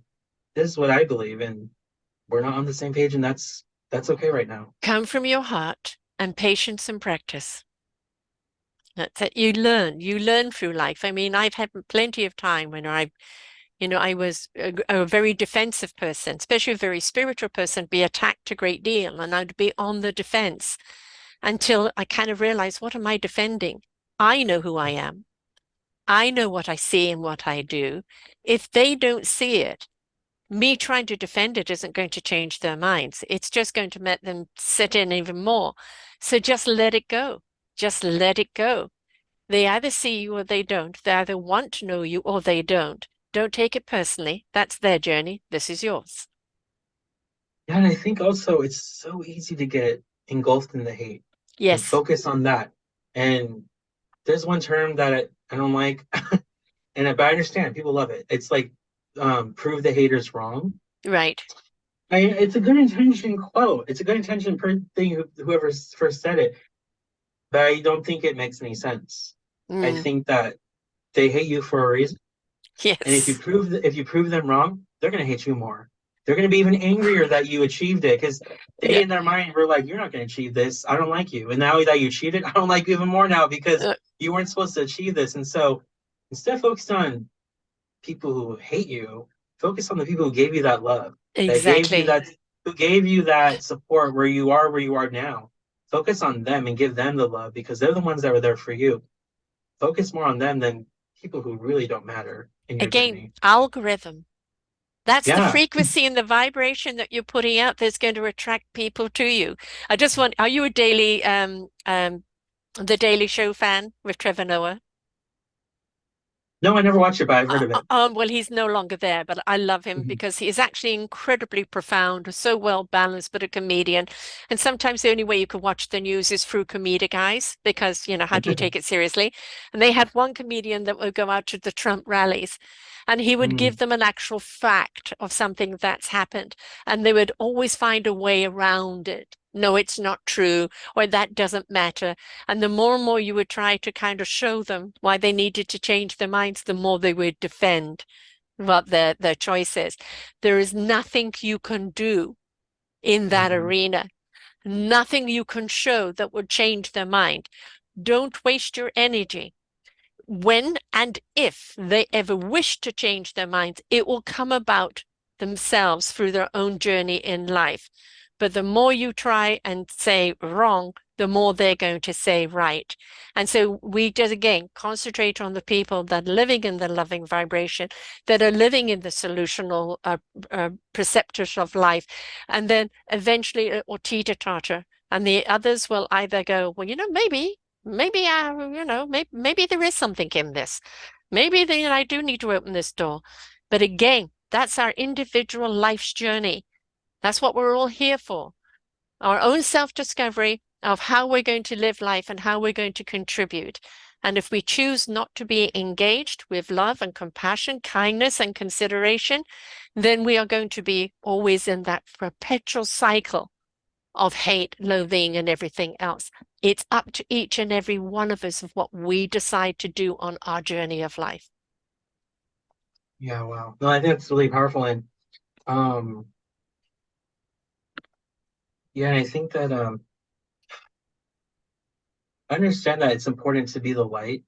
this is what I believe, and we're not on the same page, and that's okay right now. Come from your heart and patience and practice. That's it. You learn through life. I mean, I've had plenty of time when I was a very defensive person, especially a very spiritual person, be attacked a great deal, and I'd be on the defense until I kind of realized, what am I defending? I know who I am. I know what I see and what I do. If they don't see it, me trying to defend it isn't going to change their minds. It's just going to make them sit in even more. So just let it go. Just let it go. They either see you or they don't. They either want to know you or they don't. Don't take it personally. That's their journey. This is yours. Yeah, and I think also it's so easy to get engulfed in the hate and Yes, focus on that. And there's one term that I don't like, but I understand people love it. It's like prove the haters wrong. right. it's a good intention quote. It's a good intention per thing, whoever first said it, but I don't think it makes any sense. I Mm, think that they hate you for a reason. And yes. if you prove them wrong, they're gonna hate you more. They're gonna be even angrier that you achieved it because Yeah. they in their mind were like, "You're not gonna achieve this. I don't like you." And now that you achieved it, I don't like you even more now because Uh, you weren't supposed to achieve this. And so instead of focused on people who hate you, focus on the people who gave you that love, that gave you exactly. that, who gave you that support where you are now. Focus on them and give them the love because they're the ones that were there for you. Focus more on them than people who really don't matter in your Again, journey. algorithm. That's the Yeah. frequency and the vibration that you're putting out that's going to attract people to you. I just want, are you a daily, the Daily Show fan with Trevor Noah? No, I never watched it, but I've heard of it. Well, he's no longer there, but I love him Mhm. because he is actually incredibly profound, so well balanced, but a comedian. And sometimes the only way you can watch the news is through comedic eyes because, how do you take it seriously? And they had one comedian that would go out to the Trump rallies and he would give Mm, them an actual fact of something that's happened. And they would always find a way around it. No, it's not true, or that doesn't matter. And the more and more you would try to kind of show them why they needed to change their minds, the more they would defend what their choice is. There is nothing you can do in that mhm, arena, nothing you can show that would change their mind. Don't waste your energy. When and if they ever wish to change their minds, it will come about themselves through their own journey in life. But the more you try and say wrong, the more they're going to say right. And so we just again concentrate on the people that are living in the loving vibration, that are living in the solutional preceptors of life. And then eventually it will teeter-totter. And the others will either go, well, maybe there is something in this. Maybe then I do need to open this door. But again, that's our individual life's journey. That's what we're all here for. Our own self-discovery of how we're going to live life and how we're going to contribute. And if we choose not to be engaged with love and compassion, kindness and consideration, then we are going to be always in that perpetual cycle of hate, loathing, and everything else. It's up to each and every one of us of what we decide to do on our journey of life. yeah, wow. No, I think that's really powerful. And um, yeah, I think that I understand that it's important to be the light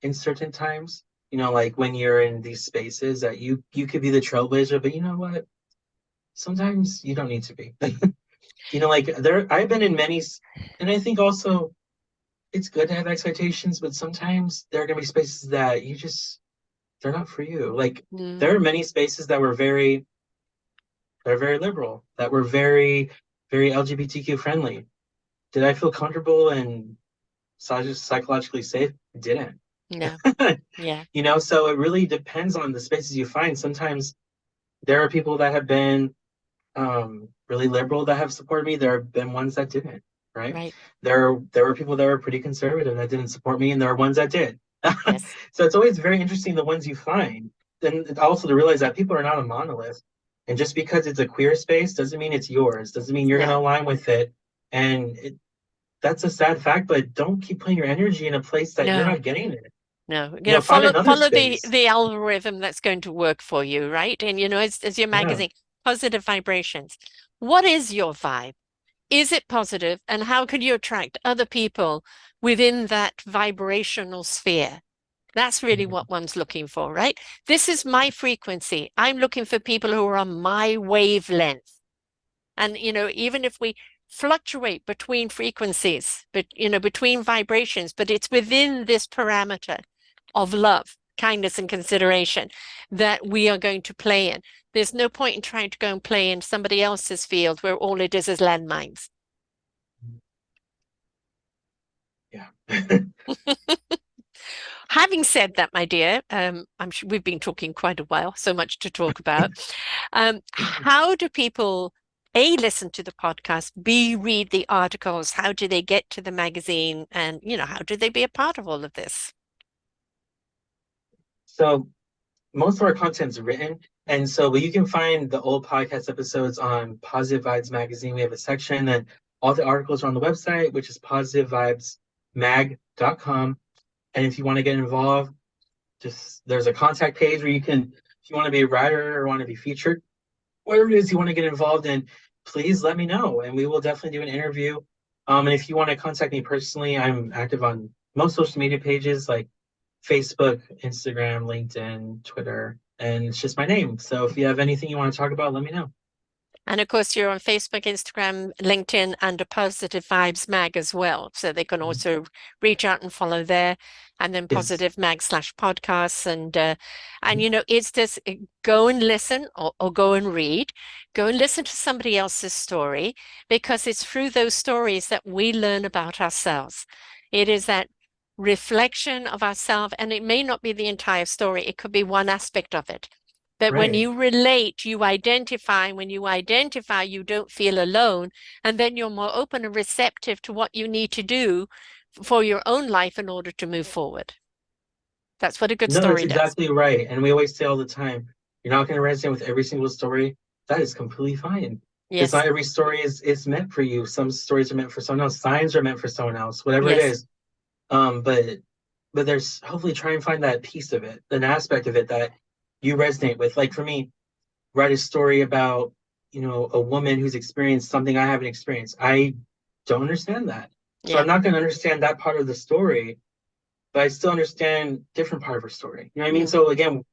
in certain times. Like when you're in these spaces that you could be the trailblazer, but you know what? Sometimes you don't need to be. Like I've been in many, and I think also it's good to have expectations, but sometimes there are gonna be spaces that they're not for you. Like Mm, there are many spaces they're very liberal, that were very, very LGBTQ friendly. Did I feel comfortable and psychologically safe? I didn't. no, yeah, So it really depends on the spaces you find. Sometimes there are people that have been really liberal that have supported me. There have been ones that didn't, right? right. There were people that were pretty conservative that didn't support me, and there are ones that did. Yes, So it's always very interesting the ones you find, and also to realize that people are not a monolith. And just because it's a queer space doesn't mean it's yours. Doesn't mean you're going to no, align with it. And that's a sad fact. But don't keep putting your energy in a place that you're no, not getting it. no. Find Follow another follow the space. the algorithm that's going to work for you, right? And as your Yeah. magazine, positive vibrations. What is your vibe? Is it positive, and how can you attract other people within that vibrational sphere? That's really Mhm. what one's looking for, right? This is my frequency. I'm looking for people who are on my wavelength. And, even if we fluctuate between frequencies, but, between vibrations, but it's within this parameter of love, kindness, and consideration that we are going to play in. There's no point in trying to go and play in somebody else's field where all it is landmines. Yeah. Having said that, my dear, I'm sure we've been talking quite a while, so much to talk about. How do people A, listen to the podcast, B, read the articles? How do they get to the magazine? And, how do they be a part of all of this? So most of our content's written. And so, but you can find the old podcast episodes on Positive Vibes Magazine. We have a section, and all the articles are on the website, which is positivevibesmag.com. And if you want to get involved, just there's a contact page where you can, if you want to be a writer or want to be featured, whatever it is you want to get involved in, please let me know, and we will definitely do an interview. And if you want to contact me personally, I'm active on most social media pages like Facebook, Instagram, LinkedIn, Twitter, and it's just my name. So if you have anything you want to talk about, let me know. And of course, you're on Facebook, Instagram, LinkedIn, under Positive Vibes Mag as well. So they can also reach out and follow there. And then Yes. Positive Mag / podcasts. And it's just go and listen or go and read. Go and listen to somebody else's story, because it's through those stories that we learn about ourselves. It is that reflection of ourselves, and it may not be the entire story. It could be one aspect of it. But when Right. you relate, you identify. When you identify, you don't feel alone. And then you're more open and receptive to what you need to do for your own life in order to move forward. That's what a good No, that's story does. exactly right. And we always say all the time, you're not going to resonate with every single story. That is completely fine. Because Yes, not every story is meant for you. Some stories are meant for someone else. Signs are meant for someone else, whatever it yes, is. But there's hopefully try and find that piece of it, an aspect of it that you resonate with. Like for me, write a story about, a woman who's experienced something I haven't experienced. I don't understand that. So yeah, I'm not going to understand that part of the story, but I still understand different part of her story. You know what I mean? mm, So again,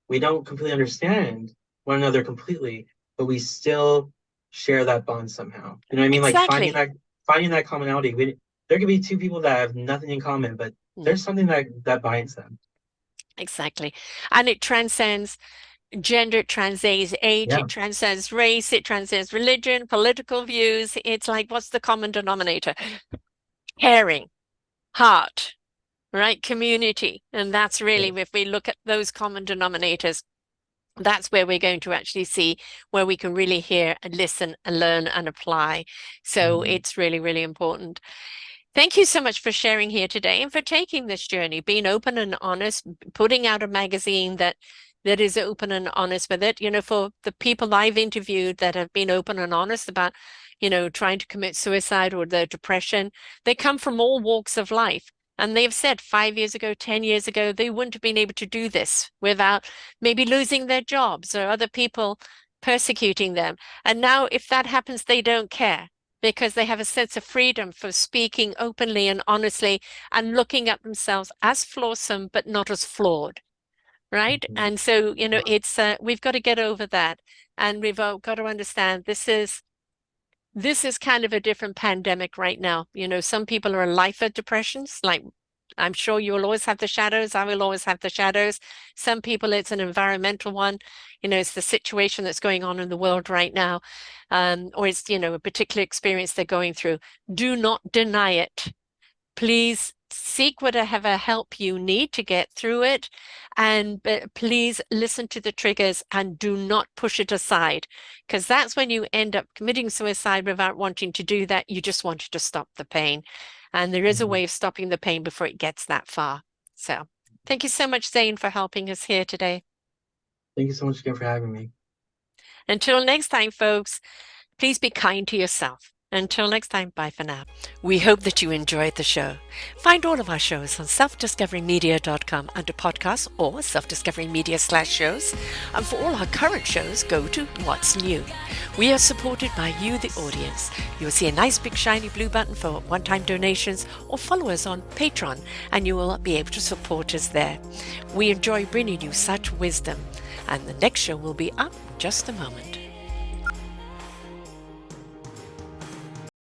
we don't completely understand one another completely, but we still share that bond somehow. You know what I mean? Like finding exactly. that commonality. There could be two people that have nothing in common, but Mm, there's something that binds them. exactly. And it transcends gender, it transcends age, Yeah. it transcends race, it transcends religion, political views. It's like, what's the common denominator? Caring, heart, right? Community. And that's really, Yes. if we look at those common denominators, that's where we're going to actually see where we can really hear and listen and learn and apply. So Mhm. it's really, really important. Thank you so much for sharing here today and for taking this journey, being open and honest, putting out a magazine that is open and honest with it. For the people I've interviewed that have been open and honest about, trying to commit suicide or their depression, they come from all walks of life. And they've said 5 years ago, 10 years ago, they wouldn't have been able to do this without maybe losing their jobs or other people persecuting them. And now, if that happens, they don't care, because they have a sense of freedom for speaking openly and honestly and looking at themselves as flawsome, but not as flawed. Right. Mhm. And so, Yeah. it's we've got to get over that. And we've got to understand this is kind of a different pandemic right now. Some people are life of depressions, like I'm sure you'll always have the shadows. I will always have the shadows. Some people, it's an environmental one. It's the situation that's going on in the world right now. Or it's, a particular experience they're going through. Do not deny it. Please seek whatever help you need to get through it. And please listen to the triggers and do not push it aside, because that's when you end up committing suicide without wanting to do that. You just wanted to stop the pain. And there is a Mhm. way of stopping the pain before it gets that far. So thank you so much, Zane, for helping us here today. Thank you so much again for having me. Until next time, folks. Please be kind to yourself. Until next time, bye for now. We hope that you enjoyed the show. Find all of our shows on selfdiscoverymedia.com under podcasts or self-discovery media /shows. And for all our current shows, go to What's New. We are supported by you, the audience. You'll see a nice big shiny blue button for one-time donations, or follow us on Patreon and you will be able to support us there. We enjoy bringing you such wisdom. And the next show will be up in just a moment.